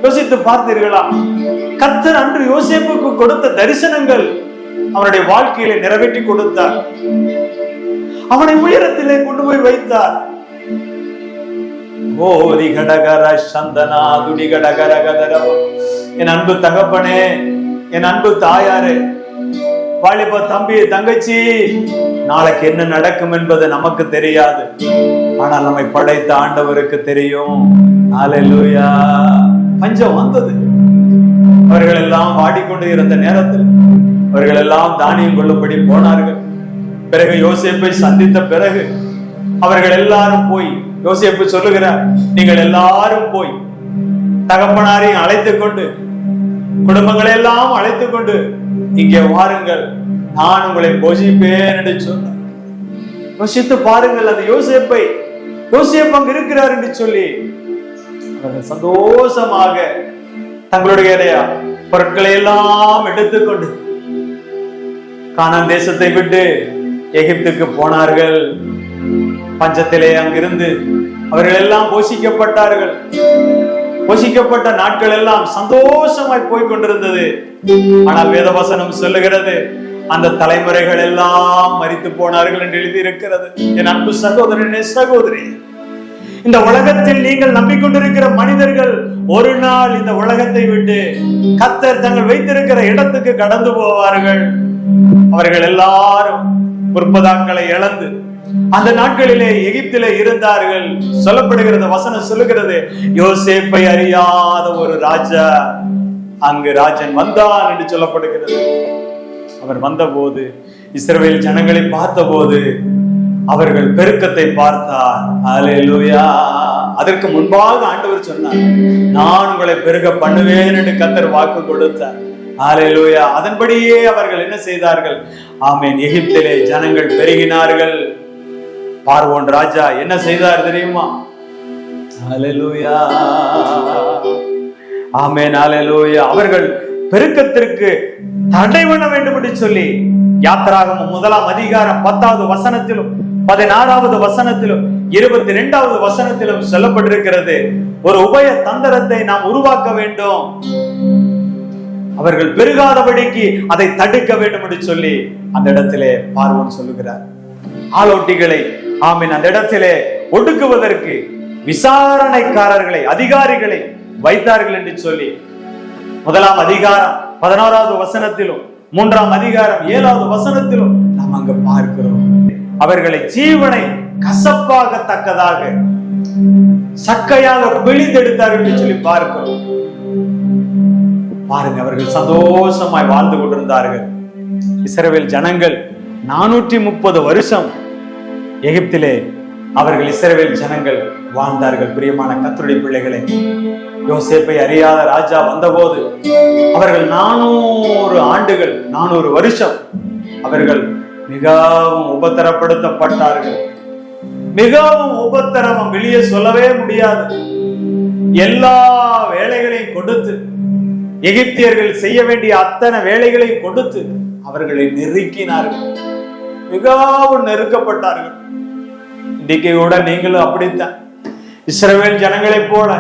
யோசித்து பார்த்தீர்களா? கர்த்தர் அன்று யோசேப்புக்கு கொடுத்த தரிசனங்கள் அவனுடைய வாழ்க்கையில நிறைவேற்றி கொடுத்தார். அவனை உயரத்திலே கொண்டு போய் வைத்தார். என் அன்பு தகப்பனே, என் அன்பு தாயாரே, வாலிப தம்பி தங்கச்சி, நாளைக்கு என்ன நடக்கும் என்பது நமக்கு தெரியாது, ஆனால் நம்மை படைத்த ஆண்டவருக்கு தெரியும். ஹல்லேலூயா. பஞ்சம் வந்தது. அவர்கள் எல்லாம் வாடிக்கொண்டு இருந்த நேரத்தில் அவர்கள் எல்லாம் தானியம் கொள்ளும்படி போனார்கள். பிறகு யோசேப்பை சந்தித்த பிறகு அவர்கள் எல்லாரும் போய், யோசேப்பு சொல்லுகிறார், நீங்கள் எல்லாரும் போய் தகப்பனாரையும் அழைத்துக் கொண்டு, குடும்பங்களை எல்லாம் அழைத்துக் கொண்டு இங்கே வாருங்கள், நான் உங்களை போஷிப்பேன் என்று சொன்னார். யோசித்து பாருங்கள், அந்த யோசேப்பை, யோசேப்பு அங்கு இருக்கிறார் என்று சொல்லி அவர்கள் சந்தோஷமாக தங்களுடைய பொருட்களை எல்லாம் எடுத்துக்கொண்டு கானான் தேசத்தை விட்டு எகிப்துக்கு போனார்கள். பஞ்சத்திலே அங்கிருந்து அவர்கள் எல்லாம் போஷிக்கப்பட்டார்கள். போஷிக்கப்பட்ட நாட்கள் எல்லாம் சந்தோஷமாய் போய் கொண்டிருந்தது. ஆனால் வேதவசனம் சொல்லுகிறது, அந்த தலைமுறைகள் எல்லாம் மரித்து போனார்கள் என்று எழுதி இருக்கிறது. என் அன்பு சகோதரனே, சகோதரி, இந்த உலகத்தில் நீங்கள் நம்பிக்கொண்டிருக்கிற மனிதர்கள் ஒரு நாள் இந்த உலகத்தை விட்டு கர்த்தர் தங்கள் வைத்திருக்கிற இடத்துக்கு கடந்து போவார்கள். அவர்கள் எல்லாரும் முற்பதாக்களை இழந்து அந்த நாட்களிலே எகிப்திலே இருந்தார்கள். சொல்லப்படுகிறது, வசனம் சொல்லுகிறது, யோசேப்பை அறியாத ஒரு ராஜா அங்கு ராஜன் வந்தான் என்று சொல்லப்படுகிறது. அவர் வந்தபோது, இஸ்ரவேல் ஜனங்களை பார்த்தபோது அவர்கள் பெருக்கத்தை பார்த்தார். ஹல்லேலூயா. அதற்கு முன்பாக ஆண்டவர் சொன்னார், நான் உங்களை பெருக பண்ணுவேன் என்று கர்த்தர் வாக்கு கொடுத்தார். ஹல்லேலூயா. அதன்படியே அவர்கள் என்ன செய்தார்கள்? ஆமென். எகிப்திலே ஜனங்கள் பெருகினார்கள். பார்வோன் ராஜா என்ன செய்தார் தெரியுமா? ஹல்லேலூயா. ஆமென். ஹல்லேலூயா. அவர்கள் பெருக்கத்திற்கு தடை பண்ண வேண்டும் என்று சொல்லி யாத்திராகமம் 1ஆம் அதிகாரம் 10வது வசனத்திலும் 16வது வசனத்திலும் 22வது வசனத்திலும் சொல்லப்பட்டிருக்கிறது, ஒரு உபய தந்திரத்தை நாம் உருவாக்க வேண்டும், அவர்கள் பெருகாதபடிக்கு அதை தடுக்க வேண்டும் என்று சொல்லி அந்த இடத்திலே பார்வோன் சொல்லுகிறார். ஆலோட்டிகளை, ஆமீன், அந்த இடத்திலே ஒடுக்குவதற்கு விசாரணைக்காரர்களை, அதிகாரிகளை வைத்தார்கள் என்று சொல்லி 1ஆம் அதிகாரம் 11வது வசனத்திலும் 3ஆம் அதிகாரம் 7வது வசனத்திலும் நாம் அங்கு பார்க்கிறோம். அவர்களை ஜீவனை கசப்பாகத்தக்கதாக சக்கையாக பிழிந்தெடுத்தார்கள் என்று சொல்லி பார்க்கிறோம். பாருங்க, அவர்கள் சந்தோஷமாய் வாழ்ந்து கொண்டிருந்தார்கள். இஸ்ரவேல் ஜனங்கள் 430 வருஷம் எகிப்திலே அவர்கள் இஸ்ரவேல் ஜனங்கள் வாழ்ந்தார்கள். பிரியமான கர்த்தருடைய பிள்ளைகளே, யோசேப்பை அறியாத ராஜா வந்தபோது அவர்கள் 400 ஆண்டுகள், 400 வருஷம் அவர்கள் மிகவும் உபத்திரப்படுத்தப்பட்டார்கள். மிகவும் உபத்திரவம், வெளியே சொல்லவே முடியாது. எல்லா வேலைகளையும் கொடுத்து, எகிப்தியர்கள் செய்ய வேண்டிய அத்தனை வேலைகளையும் கொடுத்து அவர்களை நெருக்கினார்கள். மிகவும் நெருக்கப்பட்டார்கள். இன்றைக்கு கூட நீங்களும் அப்படித்தான். இஸ்ரவேல் ஜனங்களை போல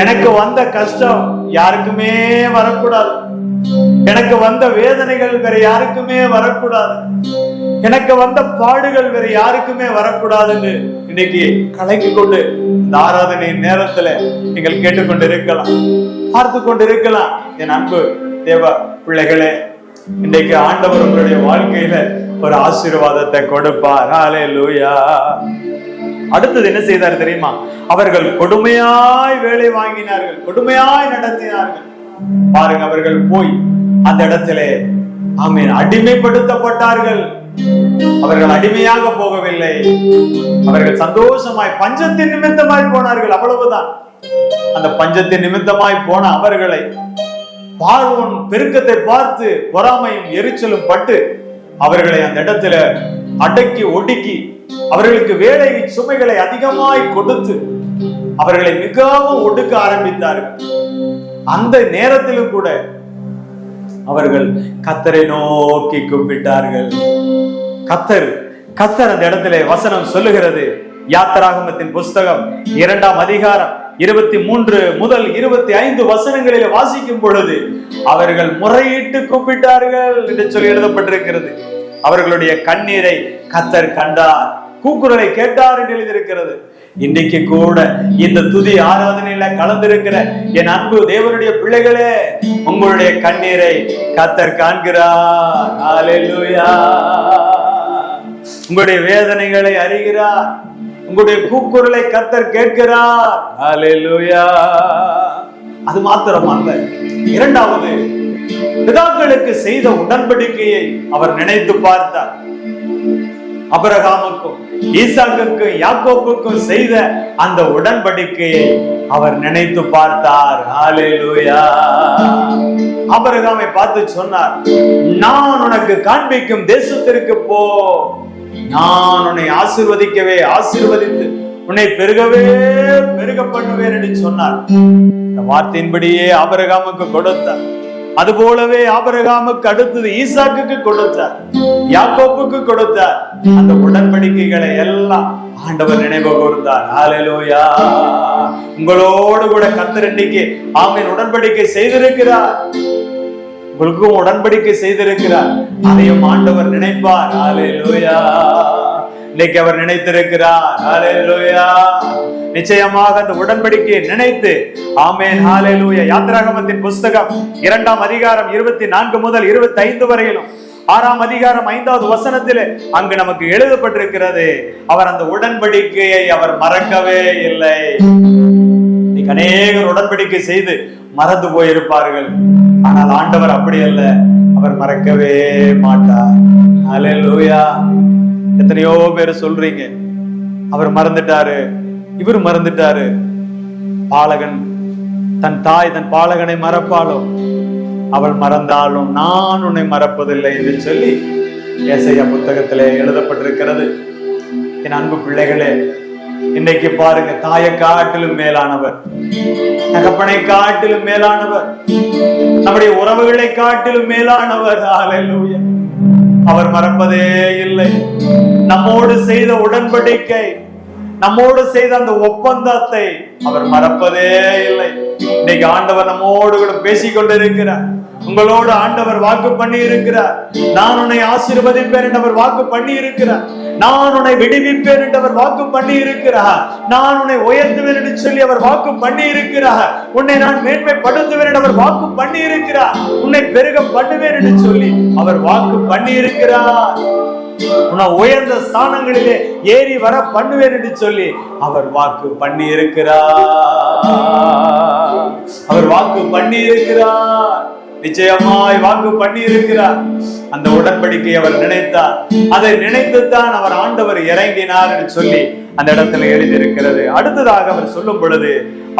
எனக்கு வந்த கஷ்டம் யாருக்குமே வரக்கூடாது. எனக்கு வந்த வேதனைகள் வேற யாருக்குமே வரக்கூடாது, எனக்கு வந்த பாடுகள் வேற யாருக்குமே வரக்கூடாதுன்னு இன்னைக்கு கலங்கி கொண்டு இந்த ஆராதனை நேரத்துல நீங்கள் கேட்டுக்கொண்டு இருக்கலாம், பார்த்து கொண்டு இருக்கலாம். என் அன்பு தேவ பிள்ளைகளே, இன்றைக்கு ஆண்டவர் உங்களுடைய வாழ்க்கையில ஒரு ஆசீர்வாதத்தை கொடுப்பார். ஹல்லேலூயா. அடுத்தது என்ன செய்தார் தெரியுமா? அவர்கள் கொடுமையாய் வேலை வாங்கினார்கள், கொடுமையாய் நடத்தினார்கள். பாருங்க, அவர்கள் போய் அந்த இடத்திலே ஆமென் அடிமைப்படுத்தப்பட்டார்கள். அவர்கள் அடிமையாக போகவில்லை, அவர்கள் சந்தோஷமாய் பஞ்சத்தின் நிமித்தமாய் போனார்கள். அவ்வளவுதான். அந்த பஞ்சத்தின் நிமித்தமாய் போன அவர்களை பார்வோன் பெருக்கத்தை பார்த்து பொறாமையும் எரிச்சலும் பட்டு அவர்களை அந்த இடத்துல அடக்கி ஒடுக்கி அவர்களுக்கு வேலை சுமைகளை அதிகமாய் கொடுத்து அவர்களை மிகவும் ஒடுக்க ஆரம்பித்தார்கள். அந்த நேரத்திலும் கூட அவர்கள் கர்த்தரை நோக்கி கூப்பிட்டார்கள். கர்த்தர் அந்த இடத்துல வசனம் சொல்லுகிறது, யாத்திராகமத்தின் புஸ்தகம் 2ஆம் அதிகாரம் 23 முதல் 25 வசனங்களில் வாசிக்கும் பொழுது அவர்கள் முறையிட்டு கூப்பிட்டார்கள் என்று சொல்லி எழுதப்பட்டிருக்கிறது. அவர்களுடைய கண்ணீரை கர்த்தர் கண்டார், கூக்குரலை கேட்டார் என்று எழுதியிருக்கிறது. இன்றைக்கு கூட இந்த துதி ஆராதனையில கலந்திருக்கிற என் அன்பு தேவனுடைய பிள்ளைகளே, உங்களுடைய கண்ணீரை கர்த்தர் காண்கிறார். ஹல்லேலூயா. உங்களுடைய வேதனைகளை அறிகிறார், உங்களுடைய கூக்குரலை கர்த்தர் கேட்கிறார். ஹல்லேலூயா. அது மாத்திரமல்ல, இரண்டாவது, பிதாக்களுக்கு செய்த உடன்படிக்கையை அவர் நினைத்து பார்த்தார். ஆபிரகாமுக்கும் ஈசாக்குக்கும் யாக்கோபுக்கும் செய்த அந்த உடன்படிக்கையை அவர் நினைத்து பார்த்தார். ஹல்லேலூயா. ஆபிரகாமை பார்த்து சொன்னார், நான் உனக்கு காண்பிக்கும் தேசத்திற்கு போ, நான் உன்னை ஆசீர்வதித்து உன்னை பெருகவே பெருக பண்ணுவேன் என்று சொன்னார். இந்த வார்த்தையின்படியே ஆபிரகாமுக்கு கொடுத்தார். அது போலவே ஆபிரகாமுக்கு அடுத்தது ஈசாக்குக்கு கொடுத்தார், யாக்கோபுக்கு கொடுத்தார். அந்த உடன்படிக்கைகளை எல்லாம் ஆண்டவர் நினைவு கூர்ந்தார். ஹல்லேலூயா. உங்களோடு கூட கர்த்தர் இன்னைக்கு ஆமென் உடன்படிக்கை செய்திருக்கிறார், உங்களுக்கும் உடன்படிக்கை செய்திருக்கிறார். அதையும் ஆண்டவர் நினைப்பார். ஹல்லேலூயா. இன்னைக்கு அவர் நினைத்திருக்கிறார். ஹல்லேலூயா. நிச்சயமாக அந்த உடன்படிக்கையை நினைத்து ஆமென். ஹல்லேலூயா. யாத்திராகமத்தின் புஸ்தகம் 2ஆம் அதிகாரம் 24 முதல் 25 வரையிலும் 6ஆம் அதிகாரம் 5வது வசனத்திலே அங்கு நமக்கு எழுதப்பட்டிருக்கிறது, அவர் அந்த உடன்படிக்கையை அவர் மறக்கவே இல்லை. இன்னைக்கு அநேகர் உடன்படிக்கை செய்து மறந்து போயிருப்பார்கள், ஆனால் ஆண்டவர் அப்படி அல்ல, அவர் மறக்கவே மாட்டார். ஹல்லேலூயா. எத்தனையோ பேர் சொல்றீங்க, அவர் மறந்துட்டாரு, இவர் மறந்துட்டாரு. பாலகன் தன் தாய் தன் பாலகனை மறப்பாளோ, அவள் மறந்தாலும் நான் உன்னை மறப்பதில்லை என்று சொல்லி ஏசாயா புத்தகத்திலே எழுதப்பட்டிருக்கிறது. என் அன்பு பிள்ளைகளே, இன்னைக்கு பாருங்க, தாயை காட்டிலும் மேலானவர், தகப்பனை காட்டிலும் மேலானவர், நம்முடைய உறவுகளை காட்டிலும் மேலானவர். ஹல்லேலூயா. அவர் மறப்பதே இல்லை. நம்மோடு செய்த உடன்படிக்கை, நம்மோடு செய்த அந்த ஒப்பந்தத்தை அவர் மறப்பதே இல்லை. இன்னைக்கு ஆண்டவர் நம்மோடு கூட பேசிக்கொண்டிருக்கிறார். உங்களோடு ஆண்டவர் வாக்கு பண்ணி இருக்கிறார். நான் உன்னை ஆசீர்வதிப்பேன் என்று அவர் வாக்கு பண்ணி இருக்கிறார். நான் உன்னை விடுவிப்பேன் என்று அவர் வாக்கு பண்ணி இருக்கிறார். நான் உன்னை உயர்த்துவேன் என்று சொல்லி அவர் வாக்கு பண்ணி இருக்கிறார். உன்னை நான் மேன்மைப்படுத்துவேன் என்று அவர் வாக்கு பண்ணி இருக்கிறார். உன்னை பெருக பண்ணுவேன் என்று சொல்லி அவர் வாக்கு பண்ணி இருக்கிறார். உன்னை உயர்ந்த ஸ்தானங்களிலே ஏறி வர பண்ணுவேன் என்று சொல்லி அவர் வாக்கு பண்ணி இருக்கிறார். அவர் வாக்கு பண்ணி இருக்கிறார். நிச்சயமாய் வாக்கு பண்ணி இருக்கிறார். அந்த உடன்படிக்கை அவர் நினைத்தார். அதை நினைத்துத்தான் அவர் ஆண்டவர் இறங்கினார் என்று சொல்லி அந்த இடத்துல எழுதியிருக்கிறது. அடுத்ததாக அவர் சொல்லும் பொழுது,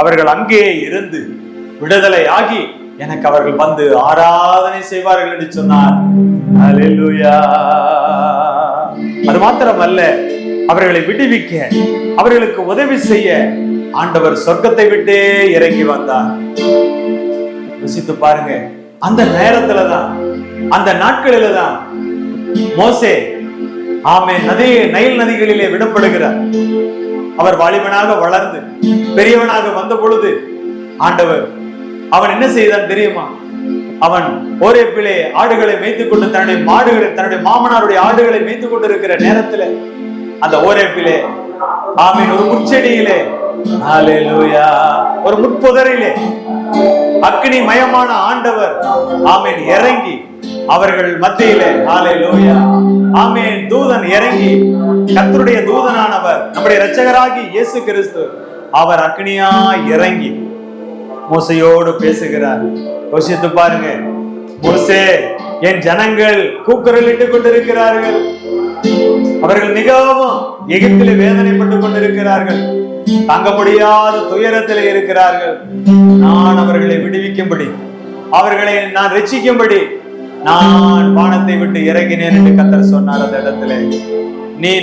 அவர்கள் அங்கே இருந்து விடுதலை ஆகி எனக்கு அவர்கள் வந்து ஆராதனை செய்வார்கள் என்று சொன்னார். ஹல்லேலூயா. அது மாத்திரமல்ல, அவர்களை விடுவிக்க, அவர்களுக்கு உதவி செய்ய ஆண்டவர் சொர்க்கத்தை விட்டே இறங்கி வந்தார். யோசித்து பாருங்க, அந்த நேரத்துலதான், அந்த நாட்களில்தான் மோசே ஆமென் நைல் நதிகளிலே விடப்படுகிறார். அவர் வாலிபனாக வளர்ந்து பெரியவனாக வந்த பொழுது ஆண்டவர் அவன் என்ன செய்தான் தெரியுமா? அவன் ஓரேப்பிலே ஆடுகளை மேய்த்துக் கொண்டு தன்னுடைய மாமனாருடைய ஆடுகளை மேய்த்துக் கொண்டிருக்கிற நேரத்துல அந்த ஓரேப்பிலே ஆமீன் ஒரு முச்செடியிலே ஹல்லேலூயா ஒரு முட்புதரிலே அக்னி மயமான ஆண்டவர் ஆமீன் இறங்கி அவர்கள் மத்தியிலே ஹல்லேலூயா ஆமீன் தூதன் இறங்கி கர்த்தருடைய தூதனானவர் நம்முடைய இரட்சகராகி இயேசு கிறிஸ்து அவர் அக்னியா இறங்கி மோசையோடு பேசுகிறார். யோசித்து பாருங்க, மோசே என் ஜனங்கள் கூக்குரலிட்டுக் கொண்டிருக்கிறார்கள், அவர்கள் மிகவும் எகிப்திலே வேதனைப்பட்டுக் கொண்டிருக்கிறார்கள், தாங்க முடியாத துயரத்திலே இருக்கிறார்கள். நான் அவர்களை விடுவிக்கும்படி, அவர்களை நான் ரட்சிக்கும்படி நான் வானத்தை விட்டு இறங்கினேன் என்று கர்த்தர் சொன்னார். அந்த இடத்துல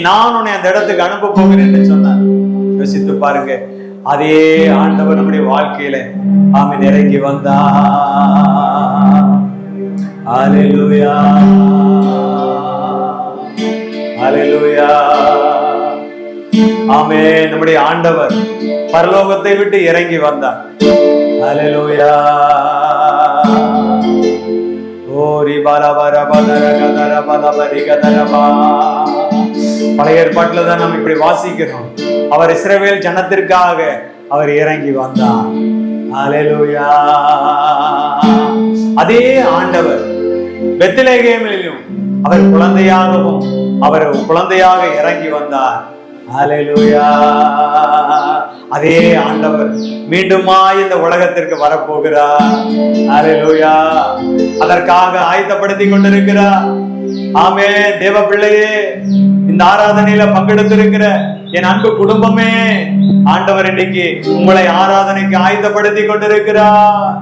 நான் உன்னை அந்த இடத்துக்கு அனுப்ப போகிறேன் என்று சொன்னார். யோசித்து பாருங்க, அதே ஆண்டவர் நம்முடைய வாழ்க்கையில ஆமென் இறங்கி வந்தார். ஹல்லேலூயா ஹல்லேலூயா ஆமென். நம்முடைய ஆண்டவர் பரலோகத்தை விட்டு இறங்கி வந்தார். ஹல்லேலூயா. ஓரி பலவர பதர கதர பலவரி கதரபா. பழைய ஏற்பாட்டுல தான் நாம் இப்படி வாசிக்கிறோம். அவர் இஸ்ரவேல் ஜனத்திற்காக அவர் இறங்கி வந்தார். ஹல்லேலூயா. அதே ஆண்டவர் பெத்லகேமிலும் அவர் குழந்தையாக இறங்கி வந்தார். ஹல்லேலூயா. அதே ஆண்டவர் மீண்டுமா இந்த உலகத்திற்கு வரப்போகிறார். ஹல்லேலூயா. அதற்காக ஆயத்தப்படுத்திக் கொண்டிருக்கிறார். ஆமென். தேவ பிள்ளையே, இந்த ஆராதனையில பங்கெடுத்திருக்கிற என் அன்பு குடும்பமே, ஆண்டவர் இன்னைக்கு உங்களை ஆராதனைக்கு ஆயத்தப்படுத்தி கொண்டிருக்கிறார்.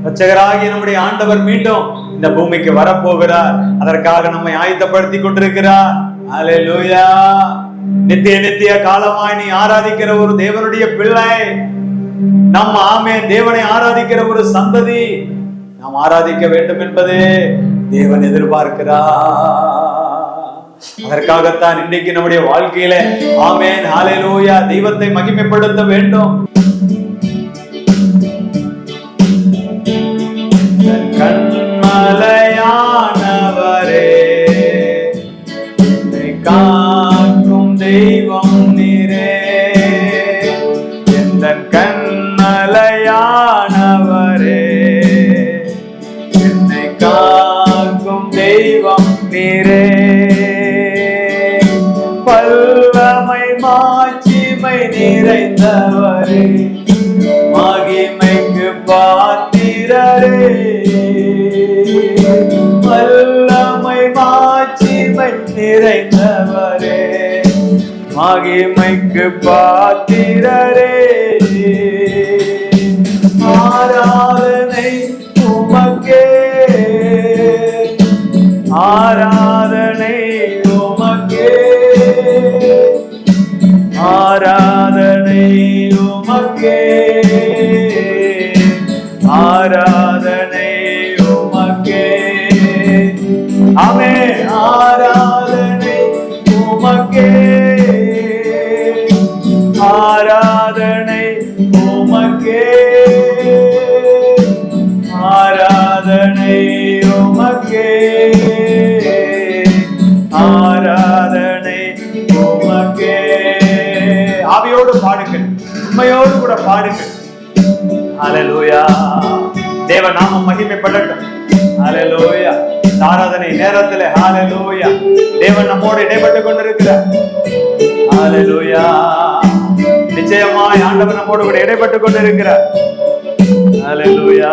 இரட்சகராகிய நம்முடைய ஆண்டவர் மீண்டும் இந்த பூமிக்கு வரப்போகிறார். அதற்காக நம்மை ஆயத்தப்படுத்தி கொண்டிருக்கிறார். ஹல்லேலூயா. நித்திய காலமாய் நீ ஆராதிக்கிற ஒரு தேவனுடைய பிள்ளை, நம்ம ஆமென் தேவனை ஆராதிக்கிற ஒரு சந்ததி நாம் ஆராதிக்க வேண்டும் என்பதே தேவன் எதிர்பார்க்கிறார். அதற்காகத்தான் இன்றைக்கு நம்முடைய வாழ்க்கையில ஆமென் ஹல்லேலூயா தெய்வத்தை மகிமைப்படுத்த வேண்டும். கண்மலையானவரே, என்னை காக்கும் தெய்வம் நீரே, எந்தன் கண்மலையானவரே, என்னை காக்கும் தெய்வம் நீரே, வல்லமை மாட்சிமை நிறைந்தவரே, மகிமைக்கு பாத்திரரே, வல்லமை மாட்சிமை நிறைந்தவரே, மகிமைக்கு பாத்திரரே, ஆராதனை உமக்கே, ஆராதனை உமக்கே, ஆராதனை உமக்கே, ஆராதனை உமக்கே. ஆமென். ஆராதனை உமக்கே, ஆராதனை உமக்கே, ஆராதனை உமக்கே, ஆராதனை உமக்கே. ஆவியோடு பாடுங்கள், உண்மையோடு கூட பாடுங்கள். ஹல்லேலூயா. தேவ நாமம் மகிமைப்படட்டும். ஹல்லேலூயா. ஆராதனை நேரத்தில் ஹல்லேலூயா தேவன் நம்மோடு இடைப்பட்டுக் கொண்டிருக்கிறார். ஹல்லேலூயா. நிச்சயமாய் ஆண்டவர் நம்மோடு கூட இடைப்பட்டுக் கொண்டிருக்கிறார். ஹல்லேலூயா.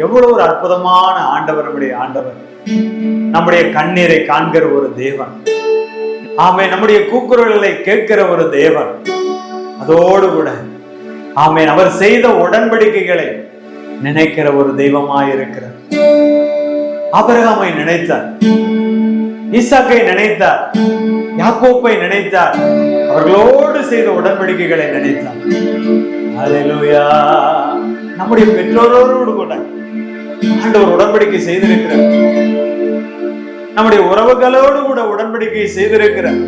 எவ்வளவு ஒரு அற்புதமான ஆண்டவர் நம்முடைய ஆண்டவர். நம்முடைய கண்ணீரை காண்கிற ஒரு தேவன். ஆமென். நம்முடைய கூக்குரல்களை கேட்கிற ஒரு தேவன். அதோடு கூட ஆமென் அவர் செய்த உடன்படிக்கைகளை நினைக்கிற ஒரு தெய்வமாய் இருக்கிறார். ஆபிரகாமை நினைத்தார், ஈசாக்கை நினைத்தார், யாக்கோப்பை நினைத்தார், அவர்களோடு செய்த உடன்படிக்கைகளை நினைத்தார். ஹல்லேலூயா. நம்முடைய பெற்றோரோடு கூட ஆண்டவர் உடன்படிக்கை செய்திருக்கிறார். நம்முடைய உறவுகளோடு கூட உடன்படிக்கை செய்திருக்கிறார்.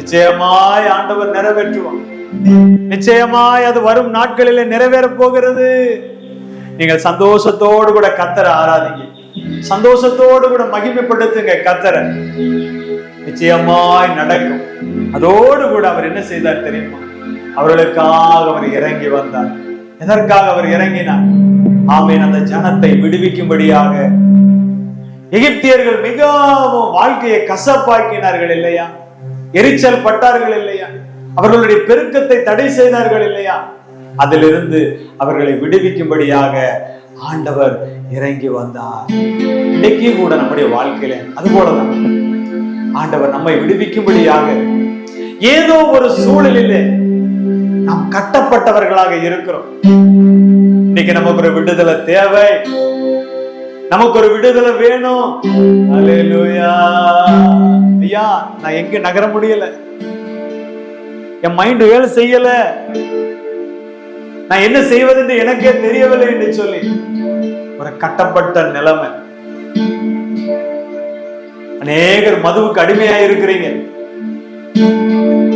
நிச்சயமாய் ஆண்டவர் நிறைவேற்றுவார். நிச்சயமாய் அது வரும் நாட்களிலே நிறைவேற போகிறது. நீங்கள் சந்தோஷத்தோடு கூட கர்த்தரை ஆராதிங்க, சந்தோஷத்தோடு கூட மகிமைப்படுத்துங்க கர்த்தரை. நிச்சயமாய் நடக்கும். அதோடு கூட அவர் என்ன செய்தார் தெரியுமா? அவர்களுக்காக அவர் இறங்கி வந்தார். எதற்காக அவர் இறங்கினார்? ஆமீன். அந்த ஜனத்தை விடுவிக்கும்படியாக. எகிப்தியர்கள் மிகவும் வாழ்க்கையை கசப்பாக்கினார்கள் இல்லையா? எரிச்சல் பட்டார்கள் இல்லையா? அவர்களுடைய பெருக்கத்தை தடை செய்தார்கள் இல்லையா? அதிலிருந்து அவர்களை விடுவிக்கும்படியாக ஆண்டவர் இறங்கி வந்தார். இன்னைக்கு கூட நம்முடைய வாழ்க்கையில அதுபோலதான் ஆண்டவர் நம்மை விடுவிக்கும்படியாக ஏதோ ஒரு சூழலிலே நாம் கட்டப்பட்டவர்களாக இருக்கிறோம். இன்னைக்கு நமக்கு ஒரு விடுதலை தேவை, நமக்கு ஒரு விடுதலை வேணும். அல்லேலூயா. ஐயா, நான் எங்க நகர முடியல, என் மைண்ட் வேலை செய்யல, நான் என்ன செய்வது என்று எனக்கே தெரியவில்லை என்று சொல்லி ஒரு கட்டப்பட்ட நிலைமை. அநேகர் மதுவுக்கு அடிமையா இருக்கிறீங்க,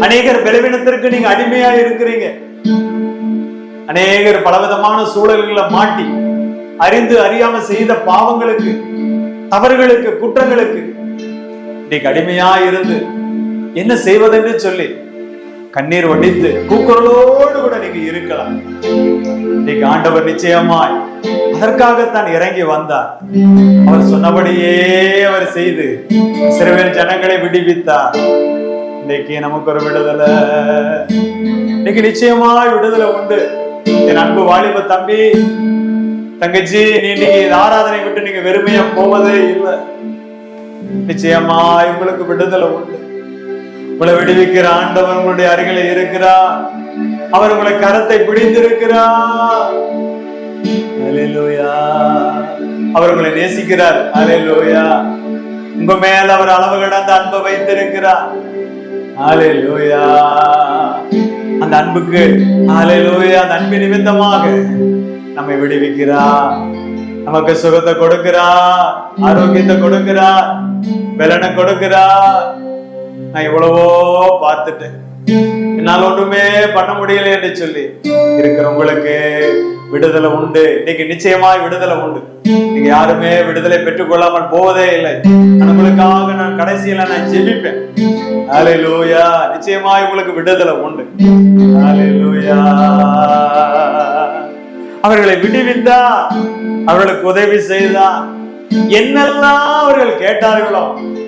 அநேகர் பலவீனத்திற்கு நீங்க அடிமையா இருக்கிறீங்க, அநேகர் பலவிதமான சூழல்களை மாட்டி அறிந்து அறியாம செய்த பாவங்களுக்கு, தவறுகளுக்கு, குற்றங்களுக்கு இன்னைக்கு அடிமையா இருந்து என்ன செய்வதென்று சொல்லி கண்ணீர் வடித்து கூக்குரலோடு கூட நீங்க இருக்கலாம். இன்னைக்கு ஆண்டவர் நிச்சயமாய் அதற்காகத்தான் இறங்கி வந்தார். அவர் சொன்னபடியே அவர் செய்து இஸ்ரவேல் ஜனங்களை விடுவித்தார். இன்னைக்கு நமக்கு ஒரு விடுதலை, இன்னைக்கு நிச்சயமாய் விடுதலை உண்டு. என் அன்பு வாலிப தம்பி, தங்கச்சி, நீ இன்னைக்கு ஆராதனை விட்டு நீங்க வெறுமையா போவதே இல்லை. நிச்சயமாய் உங்களுக்கு விடுதலை உண்டு. உங்களை விடுவிக்கிற ஆண்டவர் உங்களுடைய அருகில இருக்கிறார். அவர் உங்களை கரத்தை பிடித்திருக்கிறார். அல்லேலூயா. அவர் உங்களை நேசிக்கிறார். அல்லேலூயா. உங்க மேல அவர் அளவு கடந்த அன்பை வைத்திருக்கிறார். அல்லேலூயா. அந்த அன்புக்கு அல்லேலூயா, அந்த அன்பு நிமித்தமாக நம்மை விடுவிக்கிறார். நமக்கு சுகத்தை கொடுக்கிறார், ஆரோக்கியத்தை கொடுக்கிறார், பலனை கொடுக்கிறார். நான் எவ்வளவோ பார்த்துட்டேன், என்னால் ஒன்றுமே பண்ண முடியல என்று சொல்லி இருக்கிற உங்களுக்கு விடுதலை உண்டு. இன்னைக்கு நிச்சயமாய் விடுதலை உண்டு. நீங்க யாருமே விடுதலை பெற்றுக் கொள்ளாமல் போவதே இல்லை. உங்களுக்காக நான் கடைசியில நான் ஜெபிப்பேன். அல்லேலூயா. நிச்சயமாய் உங்களுக்கு விடுதலை உண்டு. அல்லேலூயா. அவர்களை விடுவித்தார், அவர்களுக்கு உதவி செய்தார். என்னெல்லாம் அவர்கள் கேட்டார்களோ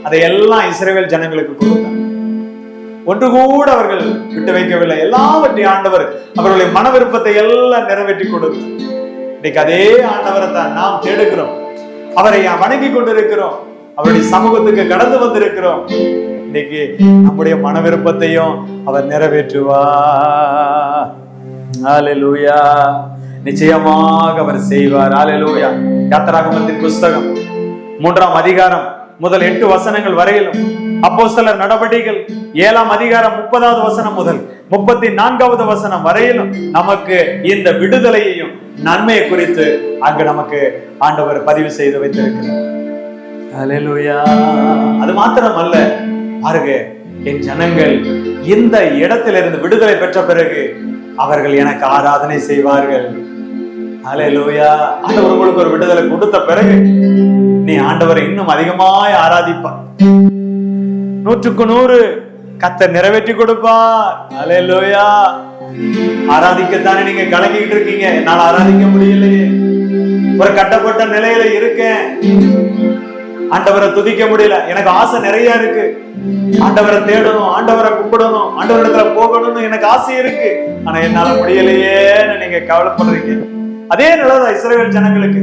அதையெல்லாம் இஸ்ரவேல் ஜனங்களுக்கு கொடுத்தார். ஒன்று கூட அவர்கள் விட்டு வைக்கவில்லை. எல்லாவற்றையும் ஆண்டவர் அவர்களுடைய மன விருப்பத்தை எல்லாம் நிறைவேற்றி கொடுத்தார். இன்னைக்கு அதே ஆண்டவரை தான் நாம் தேடுகிறோம், அவரை வணங்கி கொண்டிருக்கிறோம், அவருடைய சமூகத்துக்கு கடந்து வந்திருக்கிறோம். இன்னைக்கு நம்முடைய மன விருப்பத்தையும் அவர் நிறைவேற்றுவார். அல்லேலூயா. நிச்சயமாக அவர் செய்வார். அல்லேலூயா. யாத்திராகமத்தின் புஸ்தகம் 3ஆம் அதிகாரம் முதல் 8 வசனங்கள் வரையிலும், அப்போஸ்தலர் நடவடிக்கைகள் 7ஆம் அதிகாரம் 30வது வசனம் முதல் 34வது வசனம் வரையிலும் நமக்கு இந்த விடுதலையையும் நன்மையை குறித்து அங்கு நமக்கு ஆண்டவர் பதிவு செய்து வைத்திருக்கிறார். அல்லேலூயா. அது மாத்திரம் அல்ல, பாருங்க, என் ஜனங்கள் இந்த இடத்திலிருந்து விடுதலை பெற்ற பிறகு அவர்கள் எனக்கு ஆராதனை செய்வார்கள். அல்லேலூயா. ஆண்டவர் உங்களுக்கு ஒரு விடுதலை கொடுத்த பிறகு நீ ஆண்டவரை இன்னும் அதிகமாய் ஆராதிப்பார். 100க்கு 100 கர்த்தர் நிறைவேற்றி கொடுப்பார். அல்லேலூயா. ஆராதிக்கத்தானே நீங்க கலங்கிட்டு இருக்கீங்க. என்னால ஆராதிக்க முடியலையே, ஒரு கட்டப்பட்ட நிலையில இருக்கேன், ஆண்டவரை துதிக்க முடியல, எனக்கு ஆசை நிறைய இருக்கு, ஆண்டவரை தேடணும், ஆண்டவரை கூப்பிடணும், ஆண்டவரிடத்துல போகணும்னு எனக்கு ஆசை இருக்கு, ஆனா என்னால முடியலையேன்னு நீங்க கவலைப்படுறீங்க. அதே நிலைதான் இஸ்ரவேல் ஜனங்களுக்கு.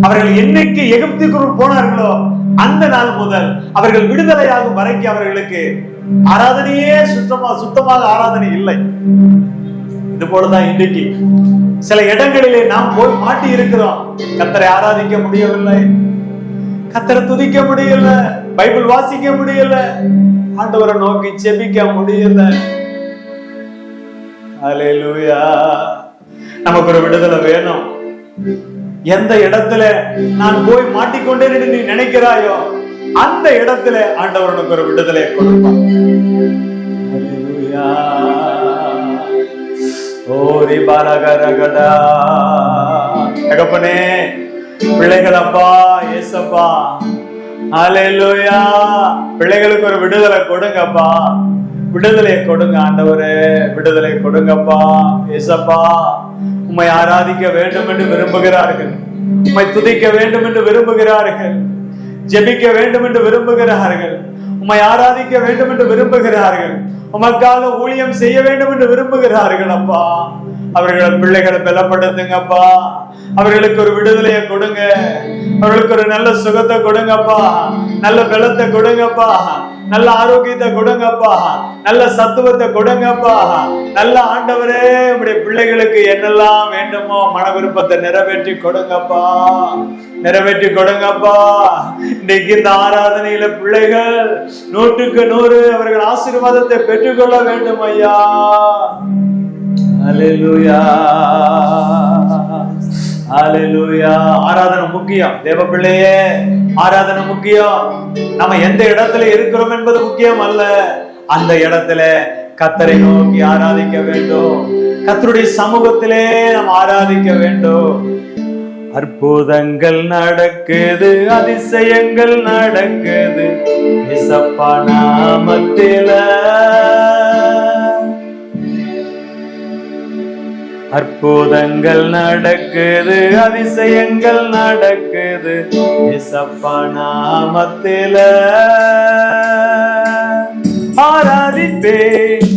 அவர்கள் என்னைக்கு எகிப்துக்குள் போனார்களோ அந்த நாள் முதல் அவர்கள் விடுதலையாகும் வரைக்கும் அவர்களுக்கு ஆராதனையே சுத்தமாக ஆராதனை இல்லை. இது போலதான் இன்றைக்கு சில இடங்களிலே நாம் போய் மாட்டி இருக்கிறோம். கர்த்தரை ஆராதிக்க முடியவில்லை, கர்த்தரை துதிக்க முடியல, பைபிள் வாசிக்க முடியல, ஆண்டவரை நோக்கி செபிக்க முடியல. அல்லேலூயா. நமக்கு ஒரு விடுதலை வேணும். எந்த இடத்துல நான் போய் மாட்டிக்கொண்டேன் என்று நீ நினைக்கிறாயோ அந்த இடத்துல ஆண்டவர் உனக்கு ஒரு விடுதலை கொடுப்பார். ஹalleluya. ஓரி பலகரகடா. தகப்பனே, பிள்ளைகள் அப்பா, இயேசப்பா, ஹalleluya. பிள்ளைகளுக்கு ஒரு விடுதலை கொடுங்கப்பா, விடுதலை கொடுங்க ஆண்டவரே, விடுதலை கொடுங்கப்பா. இயேசப்பா, உம்மை ஆராதிக்க வேண்டும் என்று விரும்புகிறார்கள், உம்மை துதிக்க வேண்டும் என்று விரும்புகிறார்கள், ஜெபிக்க வேண்டும் என்று விரும்புகிறார்கள், உம்மை ஆராதிக்க வேண்டும் என்று விரும்புகிறார்கள், உமக்காக ஊழியம் செய்ய வேண்டும் என்று விரும்புகிறார்கள். அப்பா, அவர்கள் பிள்ளைகளை பலப்படுத்துங்கப்பா, அவர்களுக்கு ஒரு விடுதலையை கொடுங்க, அவர்களுக்கு ஒரு நல்ல சுகத்தை கொடுங்கப்பா, நல்ல பலத்தை கொடுங்கப்பா, நல்ல ஆரோக்கியத்தை கொடுங்கப்பா, நல்ல சத்துவத்தை கொடுங்கப்பா. நல்ல ஆண்டவரே, உடைய பிள்ளைகளுக்கு என்னெல்லாம் வேண்டுமோ மன விருப்பத்தை நிறைவேற்றி கொடுங்கப்பா, நிறைவேற்றி கொடுங்கப்பா. இன்னைக்கு இந்த ஆராதனையில பிள்ளைகள் 100க்கு 100 அவர்கள் ஆசீர்வாதத்தை பெற்றுக்கொள்ள வேண்டும் ஐயா. ஹalleluya, ஹalleluya. ஆராதனை முக்கியம் தேவ பிள்ளையே, ஆராதனை முக்கியம். நம்ம எந்த இடத்துல இருக்கிறோம் என்பது முக்கியம் அல்ல, அந்த இடத்துல கர்த்தரை நோக்கி ஆராதிக்க வேண்டும், கர்த்தருடைய சமூகத்திலே நாம் ஆராதிக்க வேண்டும். அற்புதங்கள் நடக்குது, அதிசயங்கள் நடக்குது இயேசப்பா நாமத்தில. அற்புதங்கள் நடக்குது, அதிசயங்கள் நடக்குது இயேசப்பா நாமத்தில. ஆராதிப்பேன்,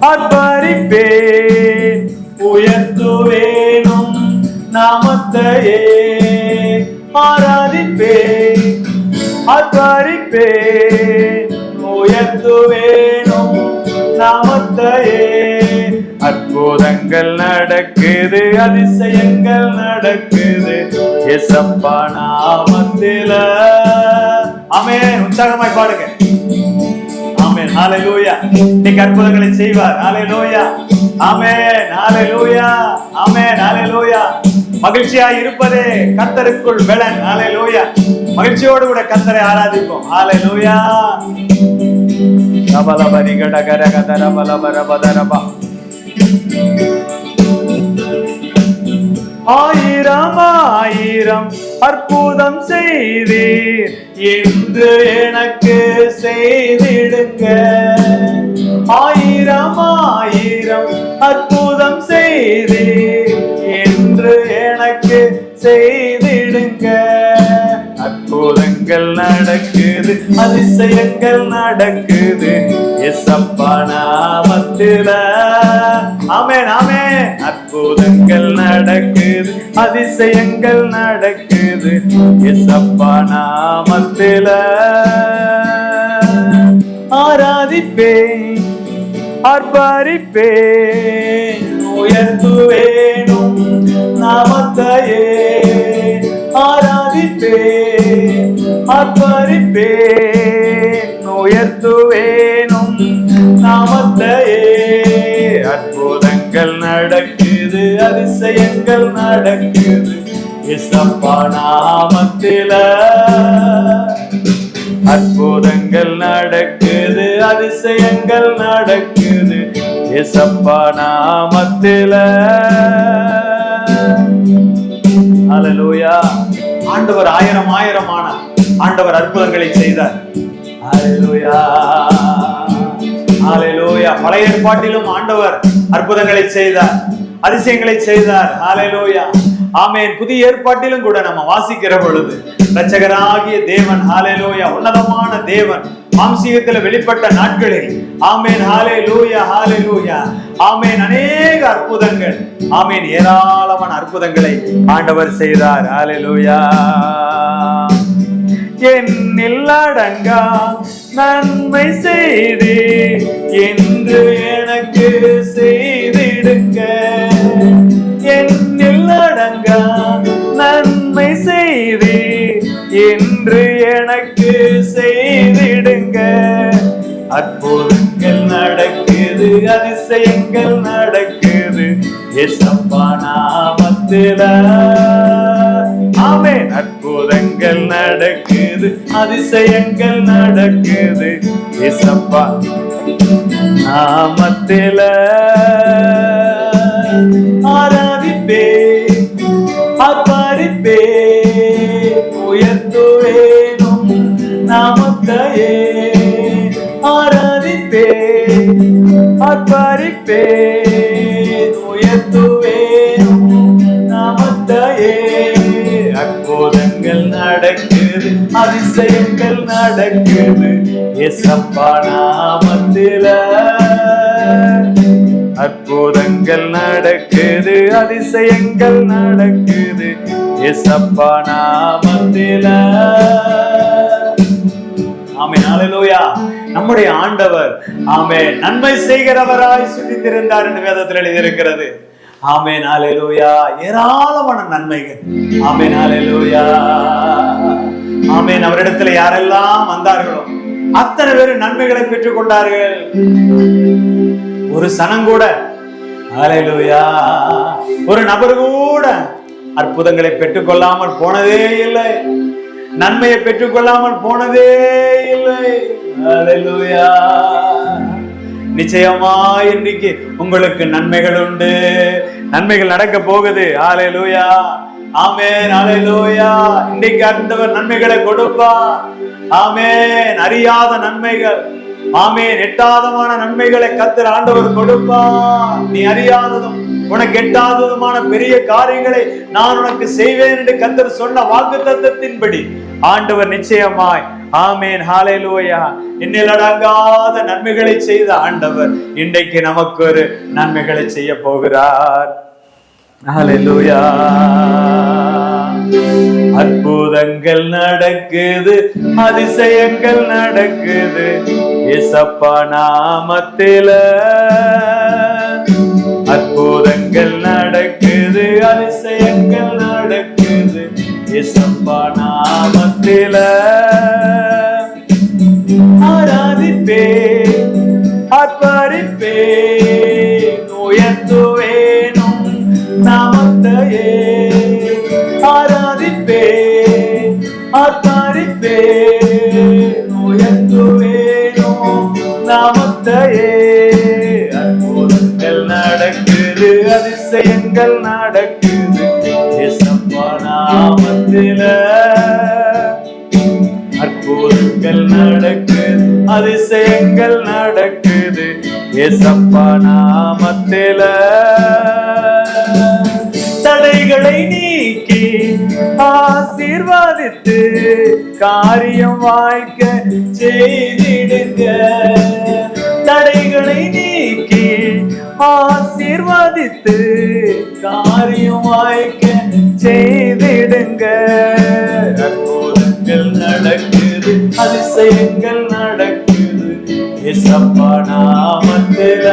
ஆர்ப்பரிப்பேன், உயர்த்துவேனும் நாமத்தையே. ஆராதிப்பேன், ஆர்ப்பரிப்பேன், உயர்த்துவேனும் நாமத்தையே. அற்புதங்கள் நடக்குது, அதிசயங்கள் நடக்குது இயேசப்பா நாமத்தில. ஆமென். உற்சாகமாய் பாடுங்க. ஆமென், ஹalleluya. இன்னைக்கு அற்புதங்களை செய்வார். ஹalleluya, ஆமென், ஹalleluya, ஆமென், ஹalleluya. மகிழ்ச்சியாய் இருப்பதே கர்த்தருக்குள் பலன். ஹalleluya. மகிழ்ச்சியோடு கூட கர்த்தரை ஆராதிப்போம். ஹalleluya. ரபலபரி கடகரகதர பலபரபதரபா. ஆயிரம் ஆயிரம் அற்புதம் செய்தீர் என்று எனக்கு செய்திடுங்க. ஆயிரம் ஆயிரம் அற்புதம் செய்தீர் என்று எனக்கு செய்திடுங்க. அற்புதங்கள் நடக்குது, அதிசயங்கள் நடக்குது இயேசப்பா நாமத்தில. ஆமென், ஆமென். அற்புதங்கள் நடக்குது, அதிசயங்கள் நடக்குது இயேசப்பா நாமத்தில. ஆராதிப்பேன், ஆர்ப்பரிப்பேன், உயர்த்துவேனும் நாமத்தையே. ஆராதிப்பேன், ஆர்ப்பரிப்பேன், உயர்த்துவேனும் நாமத்தையே. அற்புதங்கள் நடக்குது, அதிசயங்கள் நடக்குது இயேசப்பா நாமத்தில. அற்புதங்கள் நடக்குது, அதிசயங்கள் நடக்குது இயேசப்பா நாமத்தில. ஹalleluya. ஆண்டவர் ஆயிரம் ஆயிரமான ஆண்டவர் அற்புதங்களை செய்தார். ஹalleluya, ஹalleluya. பழைய ஏற்பாட்டிலும் ஆண்டவர் அற்புதங்களை செய்தார், அதிசயங்களை செய்தார். ஹalleluya, ஆமென். புதிய ஏற்பாட்டிலும் கூட நம்ம வாசிக்கிற பொழுது இரட்சகராகிய தேவன், ஹalleluya, உன்னதமான தேவன் மாம்சீகத்தில் வெளிப்பட்ட நாட்களில், ஆமென், ஹalleluya, ஹalleluya, ஆமென், அநேக அற்புதங்கள், ஆமென், ஏராளமான அற்புதங்களை ஆண்டவர் செய்தார். ஹalleluya. என்னில் அடங்கா நன்மை செய்தி என்று எனக்கு செய்திடுங்க. என்னில் அடங்கா நன்மை செய்தி என்று எனக்கு செய்திடுங்க. அற்புதங்கள் நடக்குது, அதிசயங்கள் நடக்குது இயேசப்பா நாமத்தில. ஆமென். அற்புதங்கள் நடக்குது, அதிசயங்கள் நடக்குது இயேசப்பா நாமத்தில ஆராதிப்பே, ஆர்ப்பரிப்பே, உயர்த்துவேனும் நாமத்தையே. ஆராதிப்பே, ஆர்ப்பரிப்பே, உயர்த்துவேனும் நாமத்தையே. அற்புதங்கள் நடக்குது, அதிசயங்கள் நடக்குது ஏசப்பா நாமத்தில. அற்புதங்கள் நடக்குது, அதிசயங்கள் நடக்குது ஏசப்பா நாமத்தில. ஆமென், ஹல்லேலூயா. நம்முடைய ஆண்டவர் ஆமென் நன்மை செய்கிறவராய் சுற்றித்திருந்தார் என்று வேதத்தில் எழுதியிருக்கிறது. ஆமென், ஹல்லேலூயா. ஏராளமான நன்மைகள். ஆமென், ஹல்லேலூயா. ஆமென். அவரிடத்துல யாரெல்லாம் வந்தார்களோ அத்தனை பேரும் நன்மைகளை பெற்றுக் கொண்டார்கள். ஒரு சனம் கூட, ஹல்லேலூயா, ஒரு நபர் கூட அற்புதங்களை பெற்றுக் கொள்ளாமல் போனதே இல்லை. நன்மையை பெற்றுக் கொள்ளாமல் போனதே இல்லை. ஹல்லேலூயா. நிச்சயமா இன்னைக்கு உங்களுக்கு நன்மைகள் உண்டு, நன்மைகள் நடக்க போகுது. ஹல்லேலூயா. ஆமென், ஹல்லேலூயா. இன்னைக்கு ஆண்டவர் நன்மைகளை கொடுப்பார். ஆமென். அறியாத நன்மைகள், ஆமென், எட்டாதமான நன்மைகளை கர்த்தர் ஆண்டவர் கொடுப்பார். நீ அறியாததும் உனக்கு எட்டாததுமான பெரிய காரியங்களை நான் உனக்கு செய்வேன் என்று கர்த்தர் சொன்ன வாக்குத்தத்தத்தின்படி ஆண்டவர் நிச்சயமாய், ஆமென், ஹல்லேலூயா, எண்ணில் அடங்காத நன்மைகளை செய்த ஆண்டவர் இன்றைக்கு நமக்கு ஒரு நன்மைகளை செய்ய போகிறார். ஹல்லேலூயா. அற்புதங்கள் நடக்குது, அதிசயங்கள் நடக்குது ஏசப்பா நாமத்தில. அற்புதங்கள் நடக்குது, அதிசயங்கள் நடக்குது ஏசப்பா நாமத்தில. ஆராதிப்பே, ஆர்ப்பரிப்பே, உயர்த்துவேனும் நாமத்தையே. ஆராதிப்பே, ஆர்ப்பரிப்பே, உயர்த்துவேனும் நாமத்தையே. அற்புதங்கள் நடக்குது, அதிசயங்கள் நடக்குது ஏசப்பா நாமத்தில. அற்புதங்கள் நடக்குது, அதிசயங்கள் நடக்குது ஏசப்பா நாமத்தில. தடைகளை நீக்கி ஆசீர்வாதித்து காரியம் வாய்க்க செய்திடுங்க. தடைகளை நீக்கி ஆசீர்வாதித்து காரியம் வாய்க்க செய்திடுங்க. அற்புதங்கள் நடக்குது, அதிசயங்கள் நடக்குது ஏசப்பா நாமத்தில.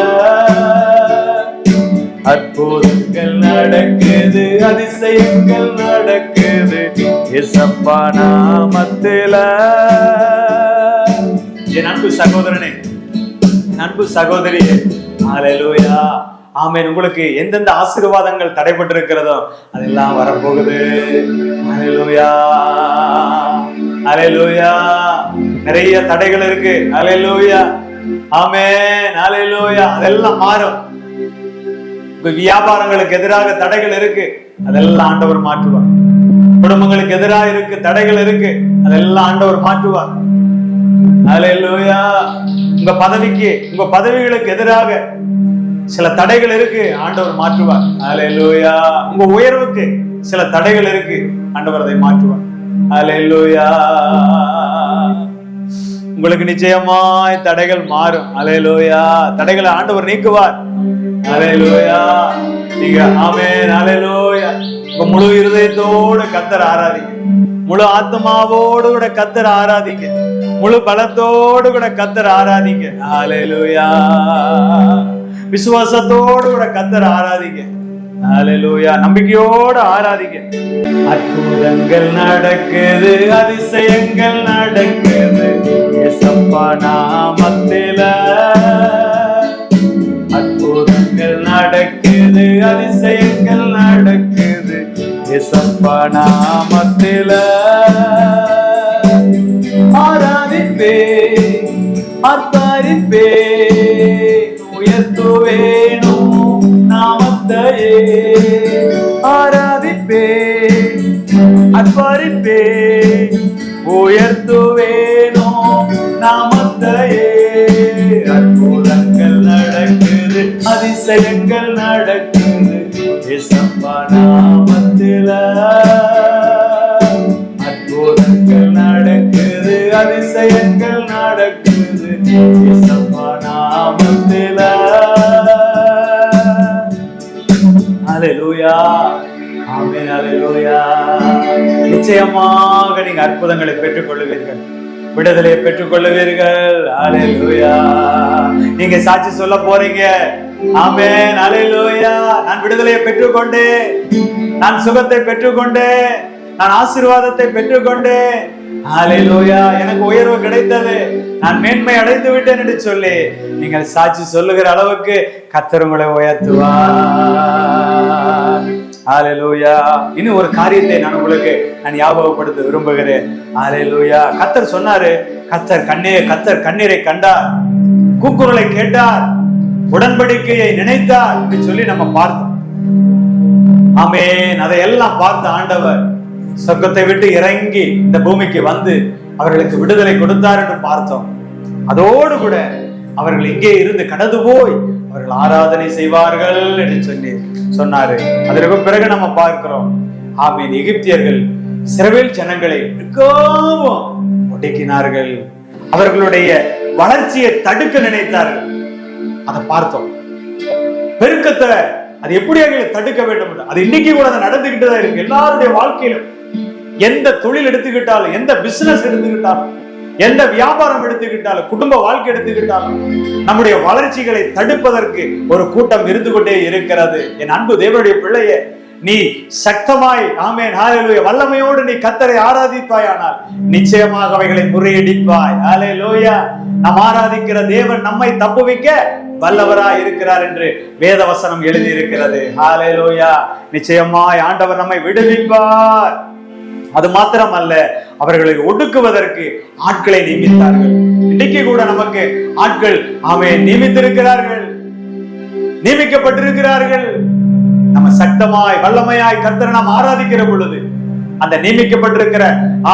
அற்புதங்கள் நடக்குது, அதிசயங்கள் நடக்குது ஏசப்பா நாமத்தில. என் அன்பு சகோதரனே, அன்பு சகோதரியே, ஹல்லேலூயா. ஆமென். உங்களுக்கு எந்தெந்த ஆசீர்வாதங்கள் தடைபட்டிருக்கிறதோ அதெல்லாம் வரப்போகுது. ஹல்லேலூயா, ஹல்லேலூயா. நிறைய தடைகள் இருக்கு. ஹல்லேலூயா, ஆமென், ஹல்லேலூயா. அதெல்லாம் மாறும். வியாபாரங்களுக்கு எதிராக தடைகள் இருக்கு, அதெல்லாம் ஆண்டவர் மாற்றுவார். குடும்பங்களுக்கு எதிராக இருக்கு தடைகள் இருக்கு, அதெல்லாம் ஆண்டவர் மாற்றுவார். ஹல்லேலூயா. உங்க பதவிக்கு, உங்க பதவிகளுக்கு எதிராக சில தடைகள் இருக்கு, ஆண்டவர் மாற்றுவார். ஹல்லேலூயா. உங்க உயர்வுக்கு சில தடைகள் இருக்கு, ஆண்டவர் அதை மாற்றுவார். ஹல்லேலூயா. உங்களுக்கு நிச்சயமாய் தடைகள் மாறும். ஹல்லேலூயா. தடைகளை ஆண்டவர் நீக்குவார். ஹல்லேலூயா. நீங்க ஆமென், ஹல்லேலூயா, உங்க முழு இருதயத்தோடு கர்த்தரை ஆராதிங்க, முழு ஆத்மாவோடு கூட கர்த்தரை ஆராதிங்க, முழு பலத்தோடு கூட கர்த்தரை ஆராதிங்க. ஹல்லேலூயா. விசுவாசத்தோடு கூட கர்த்தரை ஆராதிங்க. ஹல்லேலூயா. நம்பிக்கையோடு ஆராதிங்க. அற்புதங்கள் நடக்குது, அதிசயங்கள் நடக்குது ஏசப்பா நாமத்தில. அற்புதங்கள் நடக்குது, அதிசயங்கள் நடக்குது ஏசப்பா நாமத்தில. ஆராதிப்பே, ஆர்ப்பரிப்பே, உயர்த்துவேனோ நாமத்தையே, ஆராதிப்பேன் அர்ப்பணிப்பேன், உயர்த்துவேனோ நாமத்தையே. அற்புதங்கள் நடக்குது, அதிசயங்கள் நடக்குது இயேசப்பா நாமத்தில. அற்புதங்கள் நடக்குது, அதிசயங்கள் நடக்குது இயேசப்பா நாமத்தில. ஹல்லேலூயா, ஆமென், ஹல்லேலூயா. நிச்சயமாக நீங்க அற்புதங்களை பெற்றுக் கொள்ளுவீர்கள், விடுதலையை பெற்றுக் கொள்ளுவீர்கள். ஹல்லேலூயா. நீங்க சாட்சி சொல்ல போறீங்க. ஆமென், ஹல்லேலூயா. நான் விடுதலையை பெற்றுக்கொண்டேன், நான் சுகத்தை பெற்றுக்கொண்டேன், நான் ஆசீர்வாதத்தை பெற்றுக்கொண்டேன். ஹல்லேலூயா. எனக்கு உயர்வு கிடைத்தது, நான் மேன்மை அடைந்து விட்டேன் என்று சொல்லி நீங்கள் சாட்சி சொல்லுகிற அளவுக்கு கர்த்தர் உங்களை உயர்த்துவார். ஹல்லேலூயா. இன்னும் ஒரு காரியத்தை நான் உங்களுக்கு ஞாபகப்படுத்த விரும்புகிறேன். ஹல்லேலூயா. கர்த்தர் சொன்னாரு, கர்த்தர் கண்ணீரை கண்டார், கூக்குரலை கேட்டார், உடன்படிக்கையை நினைத்தார் என்று சொல்லி நம்ம பார்த்தோம். ஆமென். அதையெல்லாம் பார்த்த ஆண்டவர் சொர்க்கத்தை விட்டு இறங்கி இந்த பூமிக்கு வந்து அவர்களுக்கு விடுதலை கொடுத்தார் என்று பார்த்தோம். அதோடு கூட அவர்கள் இங்கே இருந்து கடந்து போய் அவர்கள் ஆராதனை செய்வார்கள் என்று சொல்லி சொன்னாரு. அதற்கு பிறகு நம்ம பார்க்கிறோம், ஆமென், எகிப்தியர்கள் இஸ்ரவேல் ஜனங்களை மிகவும் ஒடுக்கினார்கள், அவர்களுடைய வளர்ச்சியை தடுக்க நினைத்தார்கள். அதை பார்த்தோம். பெருக்கத்தை அது எப்படி தடுக்க வேண்டும், அது இன்னைக்கு கூட நடந்துகிட்டு தான் இருக்கு. எல்லாருடைய வாழ்க்கையிலும் எந்த தொழில் எடுத்துக்கிட்டாலும், எந்த பிசினஸ் எடுத்துக்கிட்டாலும், எந்த வியாபாரம் எடுத்துக்கிட்டாலும், குடும்ப வாழ்க்கை எடுத்துக்கிட்டாலும் நம்முடைய வளர்ச்சிகளை தடுப்பதற்கு ஒரு கூட்டம் இருந்து கொண்டே இருக்கிறது. என் அன்பு தேவனுடைய பிள்ளையே, நீ சக்தமாய், ஆமென், ஹல்லேலூயா, வல்லமையோடு நீ கர்த்தரை ஆராதிப்பாயானால் நிச்சயமாக அவைகளை முறியடிப்பாய். ஹல்லேலூயா. நாம் ஆராதிக்கிற தேவன் நம்மை தப்புவிக்க வல்லவராய் இருக்கிறார் என்று வேத வசனம் எழுதி இருக்கிறது. ஹல்லேலூயா. நிச்சயமாய் ஆண்டவர் நம்மை விடுவிப்பார். அது மாத்திரம் அல்ல, அவர்களை ஒடுக்குவதற்கு ஆட்களை நியமித்தார்கள். இன்னைக்கு கூட நமக்கு ஆட்கள் ஆமென் நியமித்திருக்கிறார்கள், நியமிக்கப்பட்டிருக்கிறார்கள். நம்ம சக்தமாய் வல்லமையாய் கர்த்தரை நாம் ஆராதிக்கிற பொழுது அந்த நியமிக்கப்பட்டிருக்கிற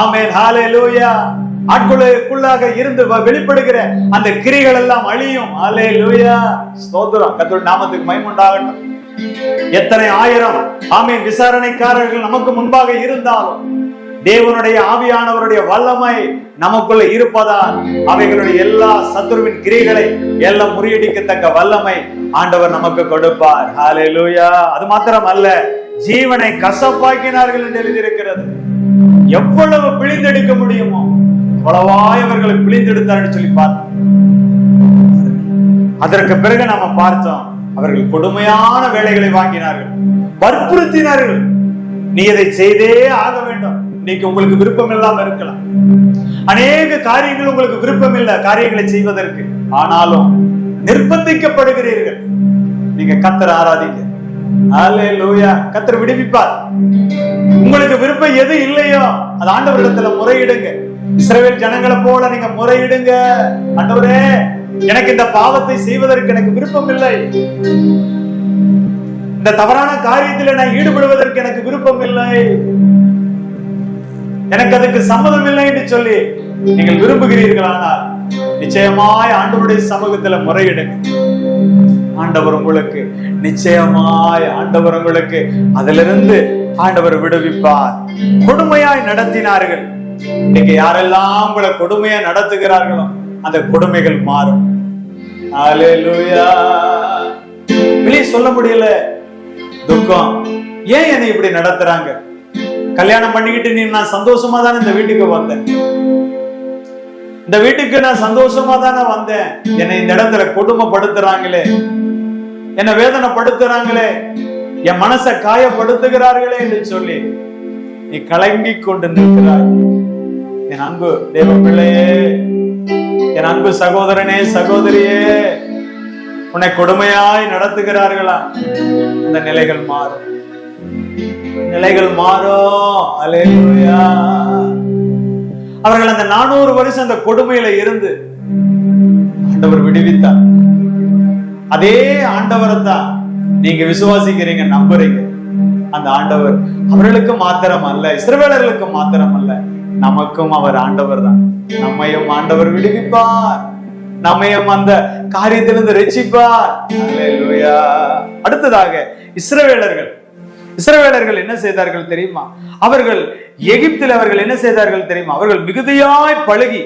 ஆமென், ஹல்லேலூயா, ஆட்களுக்குள்ளாக இருந்து வெளிப்படுகிற அந்த கிரிகள் எல்லாம் அழியும். ஹல்லேலூயா, ஸ்தோத்திரம். கர்த்தருடைய நாமத்துக்கு மகிமை உண்டாகட்டும். எத்தனை ஆயிரம் ஆமென் விசாரணைக்காரர்கள் நமக்கு முன்பாக இருந்தாலும் தேவனுடைய ஆவியானவருடைய வல்லமை நமக்குள்ள இருப்பதால் அவைகளுடைய எல்லா சத்துருவின் கிரிகளை எல்லாம் முறியடிக்கத்தக்க வல்லமை ஆண்டவர் நமக்கு கொடுப்பார். ஹல்லேலூயா. அது மாத்திரம் அல்ல, ஜீவனை கசப்பாக்கினார்கள் என்று எழுதியிருக்கிறது. எவ்வளவு பிழிந்தெடுக்க முடியுமோ அவ்வளவாய் அவர்களை பிழிந்தெடுத்தார் சொல்லி பார்த்தோம். அதற்கு பிறகு நாம பார்த்தோம், அவர்கள் கொடுமையான வேலைகளை வாங்கினார்கள், வற்புறுத்தினார்கள். நீ இதை செய்தே ஆக வேண்டும். இன்னைக்கு உங்களுக்கு விருப்பம் இல்லாம இருக்கலாம், அநேக காரியங்கள் உங்களுக்கு விருப்பம் இல்ல காரியங்களை செய்வதற்கு, ஆனாலும் நிர்பந்திக்கப்படுகிறீர்கள். நீங்க கர்த்தரை ஆராதிங்க. ஹல்லேலூயா. கர்த்தர் விடுவிப்பார். உங்களுக்கு விருப்பம் எது இல்லையோ அது ஆண்டவரிடத்துல முறையிடுங்க. இஸ்ரவேல் ஜனங்களை போல நீங்க முறையிடுங்க. ஆண்டவரே, எனக்கு இந்த பாவத்தை செய்வதற்கு எனக்கு விருப்பம் இல்லை, இந்த தவறான காரியத்தில் நான் ஈடுபடுவதற்கு எனக்கு விருப்பம் இல்லை, எனக்கு அதுக்கு சம்மதம் இல்லை என்று சொல்லி நீங்கள் விரும்புகிறீர்களானால் நிச்சயமாய் ஆண்டவருடைய சமூகத்துல முறையிடுங்க. ஆண்டவர் உங்களுக்கு நிச்சயமாய் அதிலிருந்து ஆண்டவர் விடுவிப்பார். கொடுமையாய் நடத்தினார்கள். இன்னைக்கு யாரெல்லாம் உங்களை கொடுமையா நடத்துகிறார்களோ அந்த கொடுமைகள் மாறும். ஹல்லேலூயா. வெளியே சொல்ல முடியல, துக்கம். ஏன் என்னை இப்படி நடத்துறாங்க? கல்யாணம் பண்ணிக்கிட்டு நான் சந்தோஷமா தானே இந்த வீட்டுக்கு வந்தேன், இந்த வீட்டுக்கு நான் சந்தோஷமா தானே வந்தேன், என்னை இந்த இடத்துல கொடுமைப்படுத்துறாங்களே, என்னை வேதனைப்படுத்துறாங்களே, என் மனசை காயப்படுத்துகிறார்களே என்று சொல்லி நீ கலங்கி கொண்டு நிற்கிறாய். என் அன்பு தேவ பிள்ளையே, என் அன்பு சகோதரனே, சகோதரியே, உன்னை கொடுமையாய் நடத்துகிறார்களா? அந்த நிலைகள் மாறும், நிலைகள் மாறும். அல்லேலூயா. அவர்கள் அந்த 400 வருஷம் அந்த கொடுமையில இருந்து ஆண்டவர் விடுவித்தார். அதே ஆண்டவரை தான் நீங்க விசுவாசிக்கிறீங்க, நம்புறீங்க. அந்த ஆண்டவர் அவர்களுக்கு மாத்திரம் அல்ல, இஸ்ரவேலர்களுக்கு மாத்திரம் அல்ல, நமக்கும் அவர் ஆண்டவர் தான். நம்மையும் ஆண்டவர் விடுவிப்பார், நம்மையும் அந்த காரியத்திலிருந்து ரட்சிப்பார். அல்லேலூயா. அடுத்ததாக இஸ்ரவேலர்கள் என்ன செய்தார்கள் தெரியுமா? அவர்கள் எகிப்தில் அவர்கள் என்ன செய்தார்கள் தெரியுமா? அவர்கள் மிகுதியாய் பழுகி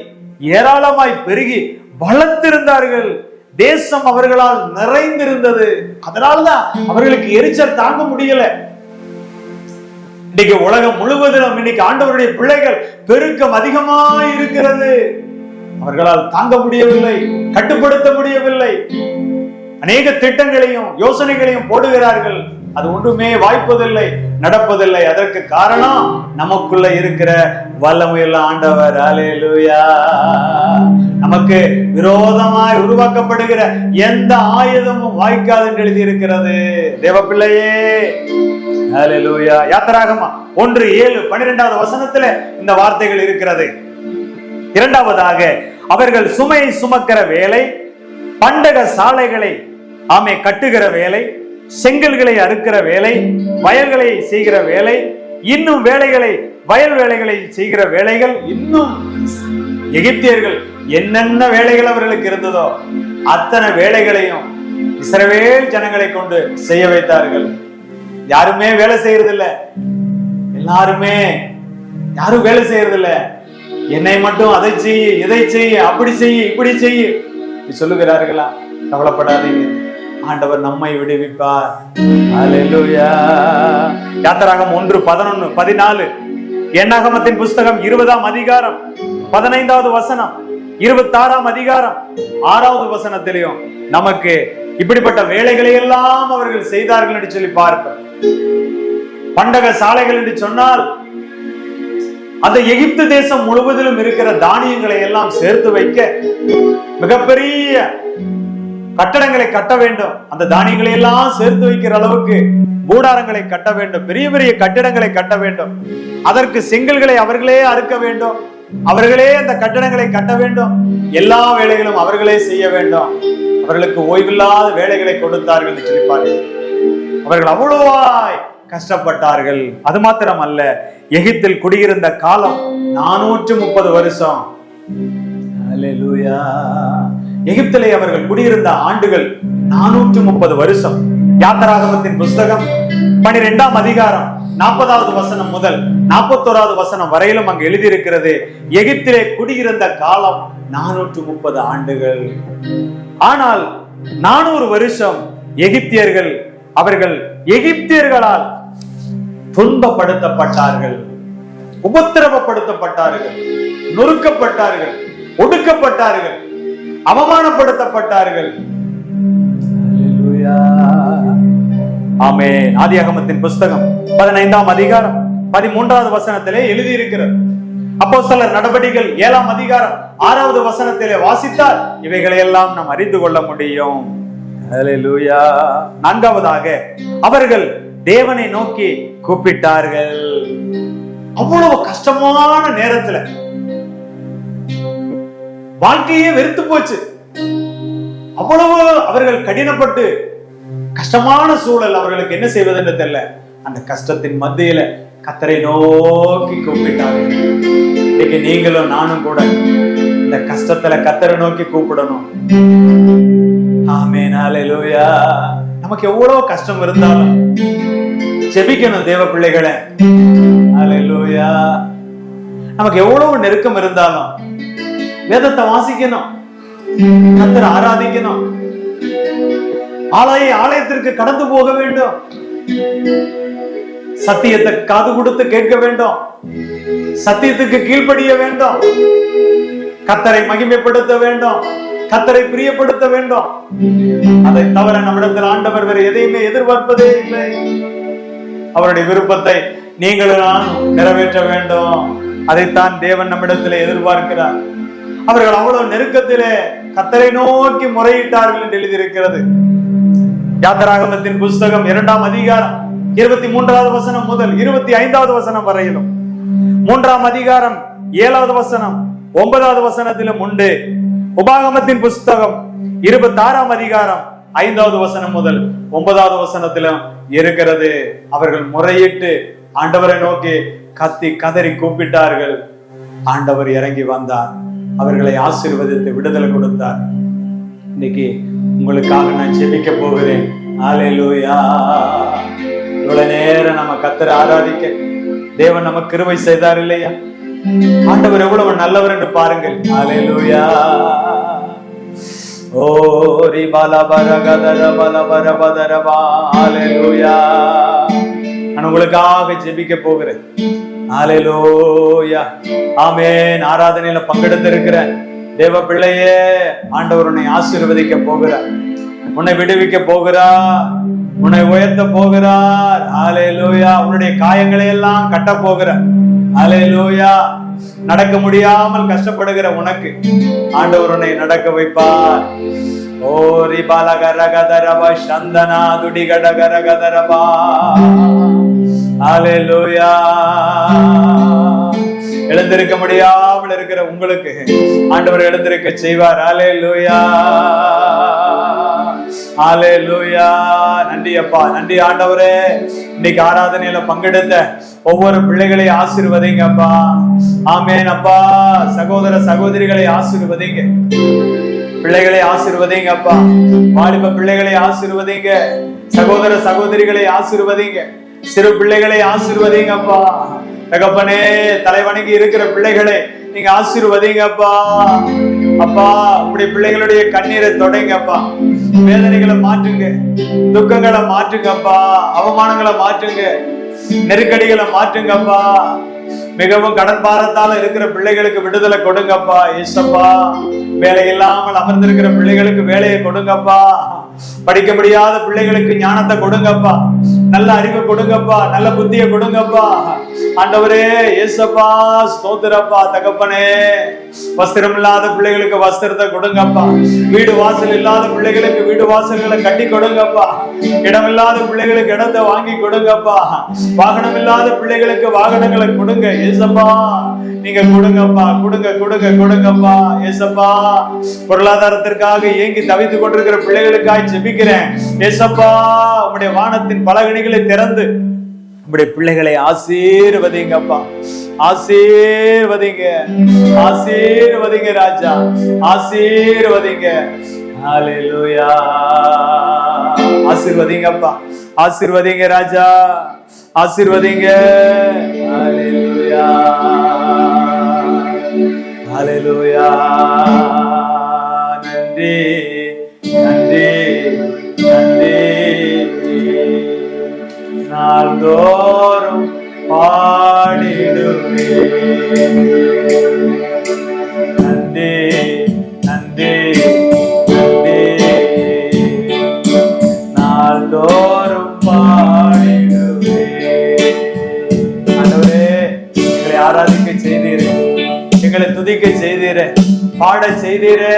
ஏராளமாய் பெருகி வளர்த்திருந்தார்கள். தேசம் அவர்களால் நிறைந்திருந்தது. அதனால்தான் அவர்களுக்கு எரிச்சல் தாங்க முடியல. இன்னைக்கு உலகம் முழுவதிலும் இன்னைக்கு ஆண்டவருடைய பிள்ளைகள் பெருக்கம் அதிகமாய் இருக்கிறது. அவர்களால் தாங்க முடியவில்லை, கட்டுப்படுத்த முடியவில்லை. அநேக திட்டங்களையும் யோசனைகளையும் போடுகிறார்கள். அது ஒன்றுமே வாய்ப்பதில்லை, நடப்பதில்லை. அதற்கு காரணம் நமக்குள்ள இருக்கிற வல்லமையுள்ள ஆண்டவர். அல்லேலூயா. நமக்கு விரோதமாய் உருவாக்கப்படுகிற எந்த ஆயுதமும் வாய்க்காது என்று எழுதி இருக்கிறது. தேவ பிள்ளையே, அல்லேலூயா. யாத்திராகமம் 1:7-12 வசனத்துல இந்த வார்த்தைகள் இருக்கிறது. இரண்டாவதாக, அவர்கள் சுமையை சுமக்கிற வேலை, பண்டக சாலைகளை கட்டுகிற வேலை, செங்கல்களை அறுக்கிற வேலை, வயல்களை செய்கிற வேலை, இன்னும் வேலைகளை, வயல் வேலைகளை செய்கிற வேலைகள், இன்னும் எகிப்தியர்கள் என்னென்ன வேலைகள் அவர்களுக்கு இருந்ததோ அத்தனை வேலைகளையும் இஸ்ரவேல் ஜனங்களை கொண்டு செய்ய வைத்தார்கள். யாருமே வேலை செய்யறதில்ல, யாரும் வேலை செய்யறதில்ல. என்னை மட்டும் அதை செய்ய, இதை செய்ய, அப்படி செய்ய, இப்படி செய்ய சொல்லுகிறார்களா? கவலைப்படாதீங்க, ஆண்டவர் நம்மை விடுவிப்பார். அல்லேலூயா. யாத்திராகமம் 1:11-14, என்னாகமத்தின் புஸ்தகம் 20ஆம் அதிகாரம் 15வது வசனம், 26ஆம் அதிகாரம் 6வது வசனத்திலையும் நமக்கு இப்படிப்பட்ட வேலைகளை எல்லாம் அவர்கள் செய்தார்கள் என்று சொல்லி பார்ப்போம். பண்டக சாலைகள் என்று சொன்னால் அந்த எகிப்து தேசம் முழுவதிலும் இருக்கிற தானியங்களை எல்லாம் சேர்த்து வைக்க மிகப்பெரிய கட்டடங்களை கட்ட வேண்டும். அந்த தானியங்களை எல்லாம் சேர்த்து வைக்கிற அளவுக்கு கூடாரங்களை கட்ட வேண்டும், பெரிய பெரிய கட்டிடங்களை கட்ட வேண்டும். அதற்கு செங்கல்களை அவர்களே அறுக்க வேண்டும், அவர்களே அந்த கட்டடங்களை கட்ட வேண்டும். எல்லா வேலைகளும் அவர்களே செய்ய வேண்டும். அவர்களுக்கு ஓய்வில்லாத வேலைகளை கொடுத்தார்கள் என்று சொல்லி அவர்கள் அவ்வளவாய் கஷ்டப்பட்டார்கள். அது மாத்திரம் அல்ல, எகிப்தில் குடியிருந்த காலம் 430 வருஷம். அல்லேலூயா. எகிப்திலே அவர்கள் குடியிருந்த ஆண்டுகள் 430 வருஷம். யாத்திராகமத்தின் புஸ்தகம் 12ஆம் அதிகாரம் 40வது வசனம் முதல் 41வது வசனம் வரையிலும் அங்கு எழுதியிருக்கிறது. எகிப்திலே குடியிருந்த காலம் 430 ஆண்டுகள். ஆனால் 400 வருஷம் எகிப்தியர்கள் அவர்கள் எகிப்தியர்களால் துன்பப்படுத்தப்பட்டார்கள், உபத்திரவப்படுத்தப்பட்டார்கள், நொறுக்கப்பட்டார்கள், ஒடுக்கப்பட்டார்கள், அவமானப்படுத்தப்பட்டார்கள். ஆமென். ஆதியாகமத்தின் புஸ்தகம் 15ஆம் அதிகாரம் 13வது வசனத்திலே எழுதியிருக்கிறது. அப்போஸ்தலர் நடவடிக்கைகள் 7ஆம் அதிகாரம் 6வது வசனத்திலே வாசித்தால் இவைகளை எல்லாம் நாம் அறிந்து கொள்ள முடியும். அல்லேலூயா. நான்காவதாக, அவர்கள் தேவனை நோக்கி கூப்பிட்டார்கள். அவ்வளவு கஷ்டமான நேரத்துல வாழ்க்கையே வெறுத்து போச்சு. அவ்வளவு அவர்கள் கடினப்பட்டு கஷ்டமான சூழல், அவர்களுக்கு என்ன செய்வதுன்னு தெரியல. அந்த கஷ்டத்தின் மத்தியில கர்த்தரை நோக்கி கூப்பிட்டார்கள். இன்னைக்கு நீங்களும் நானும் கூட இந்த கஷ்டத்துல கர்த்தரை நோக்கி கூப்பிடணும். ஆமென். அல்லேலூயா. நமக்கு எவ்வளவு கஷ்டம் இருந்தாலும் ஜெபிக்கணும் தேவ பிள்ளைகளை. அல்லேலூயா. நமக்கு எவ்வளவு நெருக்கம் இருந்தாலும் வேதத்தை வாசிக்கணும், கர்த்தரை ஆராதிக்கணும், ஆலயத்திற்கு கடந்து போக வேண்டும், சத்தியத்தை காது கொடுத்து கேட்க வேண்டும், சத்தியத்துக்கு கீழ்ப்படிய வேண்டும், கர்த்தரை மகிமைப்படுத்த வேண்டும், கர்த்தரை பிரியப்படுத்த வேண்டும். அதை தவிர நம்மிடத்தில் ஆண்டவர் வேறு எதையுமே எதிர்பார்ப்பதே இல்லை. அவருடைய விருப்பத்தை நீங்களும் நானும் நிறைவேற்ற வேண்டும். அதைத்தான் தேவன் நம்மிடத்தில் எதிர்பார்க்கிறார். அவர்கள் அவ்வளவு நெருக்கத்திலே கர்த்தரை நோக்கி முறையிட்டார்கள் என்று எழுதியிருக்கிறது. யாத்திராகமத்தின் புஸ்தகம் 2ஆம் அதிகாரம் 23வது வசனம் முதல் 25வது வசனம் வரையிலும், 3ஆம் அதிகாரம் 7வது வசனம் 9வது வசனத்திலும் உண்டு. உபாகமத்தின் புஸ்தகம் 26ஆம் அதிகாரம் 5வது வசனம் முதல் 9வது வசனத்திலும் இருக்கிறது. அவர்கள் முறையிட்டு ஆண்டவரை நோக்கி கத்தி கதறி கூப்பிட்டார்கள். ஆண்டவர் இறங்கி வந்தார், அவர்களை ஆசீர்வதித்து விடுதலை கொடுத்தார். இன்னைக்கு உங்களுக்காக நான் ஜெபிக்க போகிறேன். ஹல்லேலூயா. இவ்வளவு நேரம் நம்ம கர்த்தரை ஆராதிக்க தேவன் நமக்கு கிருபை செய்தார் இல்லையா? ஆண்டவர் எவ்வளவு நல்லவர் என்று பாருங்கள். ஹல்லேலூயா. ஓரி பலபரகதர பலபரபதரபா. ஹல்லேலூயா. நான் உங்களுக்காக ஜெபிக்க போகிறேன். ஹல்லேலூயா. ஆமென். ஆராதனையில பங்கெடுத்திருக்கிற தேவ பிள்ளையே, ஆண்டவர் உன்னை ஆசீர்வதிக்க போகிறார், உன்னை விடுவிக்க போகிறார், உன்னை உயர்த்த போகிறார். ஹல்லேலூயா. உன்னுடைய காயங்களை எல்லாம் கட்ட போகிறார். ஹல்லேலூயா. நடக்க முடியாமல் கஷ்டப்படுகிற உனக்கு ஆண்டவர் உன்னை நடக்க வைப்பார். ஓரி பாலகரகதரபா சந்தனா துடிகடகரகதரபா. ஹல்லேலூயா. எழுந்திருக்க முடியாமல் இருக்கிற உங்களுக்கு ஆண்டவர் எழுந்திருக்க செய்வார். ஹல்லேலூயா. ஹல்லேலூயா. நன்றி அப்பா, நன்றி ஆண்டவரே. இன்னைக்கு ஆராதனையில பங்கெடுத்த ஒவ்வொரு பிள்ளைகளை ஆசீர்வதிங்க அப்பா. ஆமென் அப்பா. சகோதர சகோதரிகளை ஆசீர்வதிங்க, பிள்ளைகளை ஆசீர்வதிங்க அப்பா. வாலிப பிள்ளைகளை ஆசீர்வதிங்க, சகோதர சகோதரிகளை ஆசீர்வதிங்க, சிறு பிள்ளைகளை ஆசீர்வதிங்க அப்பா. தகப்பனே, தலைவணங்கி இருக்கிற பிள்ளைகளை நீங்க ஆசீர்வதிங்கப்பா. அப்பா, உங்களுடைய பிள்ளைகளுடைய கண்ணீரை தொடங்கப்பா. வேதனைகளை மாற்றுங்க, துக்கங்களை மாற்றுங்கப்பா, அவமானங்களை மாற்றுங்க, நெருக்கடிகளை மாற்றுங்கப்பா. மிகவும் கடன் பாரத்தால இருக்கிற பிள்ளைகளுக்கு விடுதலை கொடுங்கப்பா. ஏசப்பா, வேலை இல்லாமல் அமர்ந்திருக்கிற பிள்ளைகளுக்கு வேலையை கொடுங்கப்பா. படிக்க முடியாத பிள்ளைகளுக்கு ஞானத்தை கொடுங்கப்பா, நல்ல அறிவை கொடுங்கப்பா, நல்ல புத்தியை கொடுங்கப்பா. ஆண்டவரே, ஏசப்பா, ஸ்தோத்திரப்பா. தகப்பனே, வஸ்திரம் இல்லாத பிள்ளைகளுக்கு வஸ்திரத்தை கொடுங்கப்பா. வீடு வாசல் இல்லாத பிள்ளைகளுக்கு வீடு வாசல்களை கட்டி கொடுங்கப்பா. இடம் இல்லாத பிள்ளைகளுக்கு இடத்தை வாங்கி கொடுங்கப்பா. வாகனம் இல்லாத பிள்ளைகளுக்கு வாகனங்களை கொடுங்க. ஏசப்பா, நீங்க கொடுங்கப்பா, கொடுங்க கொடுங்க கொடுங்கப்பா. ஏசப்பா, பொருளாதாரத்திற்காக ஏங்கி தவித்துக் கொண்டிருக்கிற பிள்ளைகளுக்காக ஜெபிக்கிறேன். ஏசப்பா, உங்களுடைய வானத்தின் பலகணிகளை திறந்து உங்களுடைய பிள்ளைகளை ஆசீர்வதிங்கப்பா. ஆசீர்வதிங்க, ஆசீர்வதிங்க ராஜா, ஆசீர்வதிங்க. ஹல்லேலூயா. ஆசீர்வதிங்கப்பா, ஆசீர்வதிங்க ராஜா, ஆசீர்வதிங்க. ஹல்லேலூயா. ஹல்லேலூயா. நன்றி நன்றி நன்றி. நாள்தோறும் பாடிடுவே. நன்றி நன்றி நன்றி. நாள்தோறும் பாடிடுவே. ஆண்டவரே, எங்களை ஆராதிக்க செய்தீரே, எங்களை துதிக்க செய்தீரே, பாட செய்தீரே.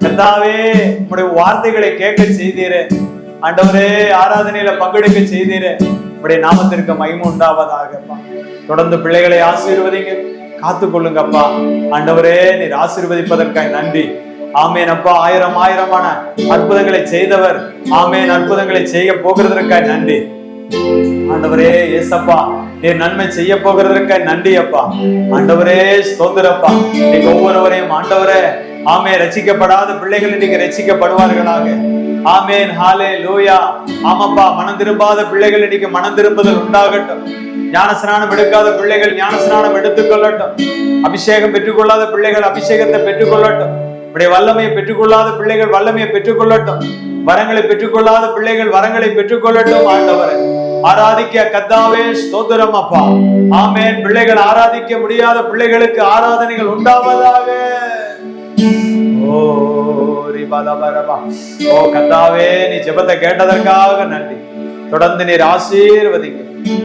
கர்த்தாவே, உங்களுடைய வார்த்தைகளை கேட்க செய்தீரே. ஆண்டவரே, ஆராதனையில பங்கெடுக்க செய்தீரே. உங்களுடைய நாமத்திற்கு மகிமை உண்டாவதாகப்பா. தொடர்ந்து பிள்ளைகளை ஆசீர்வதிங்க, காத்துக்கொள்ளுங்கப்பா. ஆண்டவரே, நீர் ஆசீர்வதிப்பதற்காக நன்றி. ஆமேன் அப்பா. ஆயிரம் ஆயிரமான அற்புதங்களை செய்தவர். ஆமேன். அற்புதங்களை செய்ய போகிறதற்காக நன்றி ஆண்டவரே. ஏசப்பா, நீர் நன்மை செய்ய போகிறதற்காக நன்றி அப்பா. ஆண்டவரே, ஸ்தோத்திரப்பா. நீங்க ஒவ்வொருவரையும் ஆண்டவரே, ஆமே, ரட்சிக்கப்படாத பிள்ளைகள் இன்னைக்கு ரட்சிக்கப்படுவார்களாக. ஆமேன். ஹல்லேலூயா. ஆமாப்பா, மனம் திரும்பாத பிள்ளைகள் இன்னைக்கு மனம் திரும்புதல் உண்டாகட்டும். ஞானஸ்நானம் எடுக்காத பிள்ளைகள் ஞானஸ்நானம் எடுத்துக்கொள்ளட்டும். அபிஷேகம் பெற்றுக்கொள்ளாத பிள்ளைகள் அபிஷேகத்தை பெற்றுக்கொள்ளட்டும். இப்படி வல்லமையை பெற்றுக்கொள்ளாத பிள்ளைகள் வல்லமையை பெற்றுக்கொள்ளட்டும். வரங்களை பெற்றுக்கொள்ளாத பிள்ளைகள் வரங்களை பெற்றுக்கொள்ளட்டும். ஆண்டவரே, ஆராதிக்க கர்த்தாவே ஸ்தோத்திரம் அப்பா. ஆமேன். பிள்ளைகள் ஆராதிக்க முடியாத பிள்ளைகளுக்கு ஆராதனைகள் உண்டாவதாக. ஓ கர்த்தாவே, நீ ஜெபத்தை கேட்டதற்காக நன்றி. தொடர்ந்து நீர் ஆசீர்வதிங்க.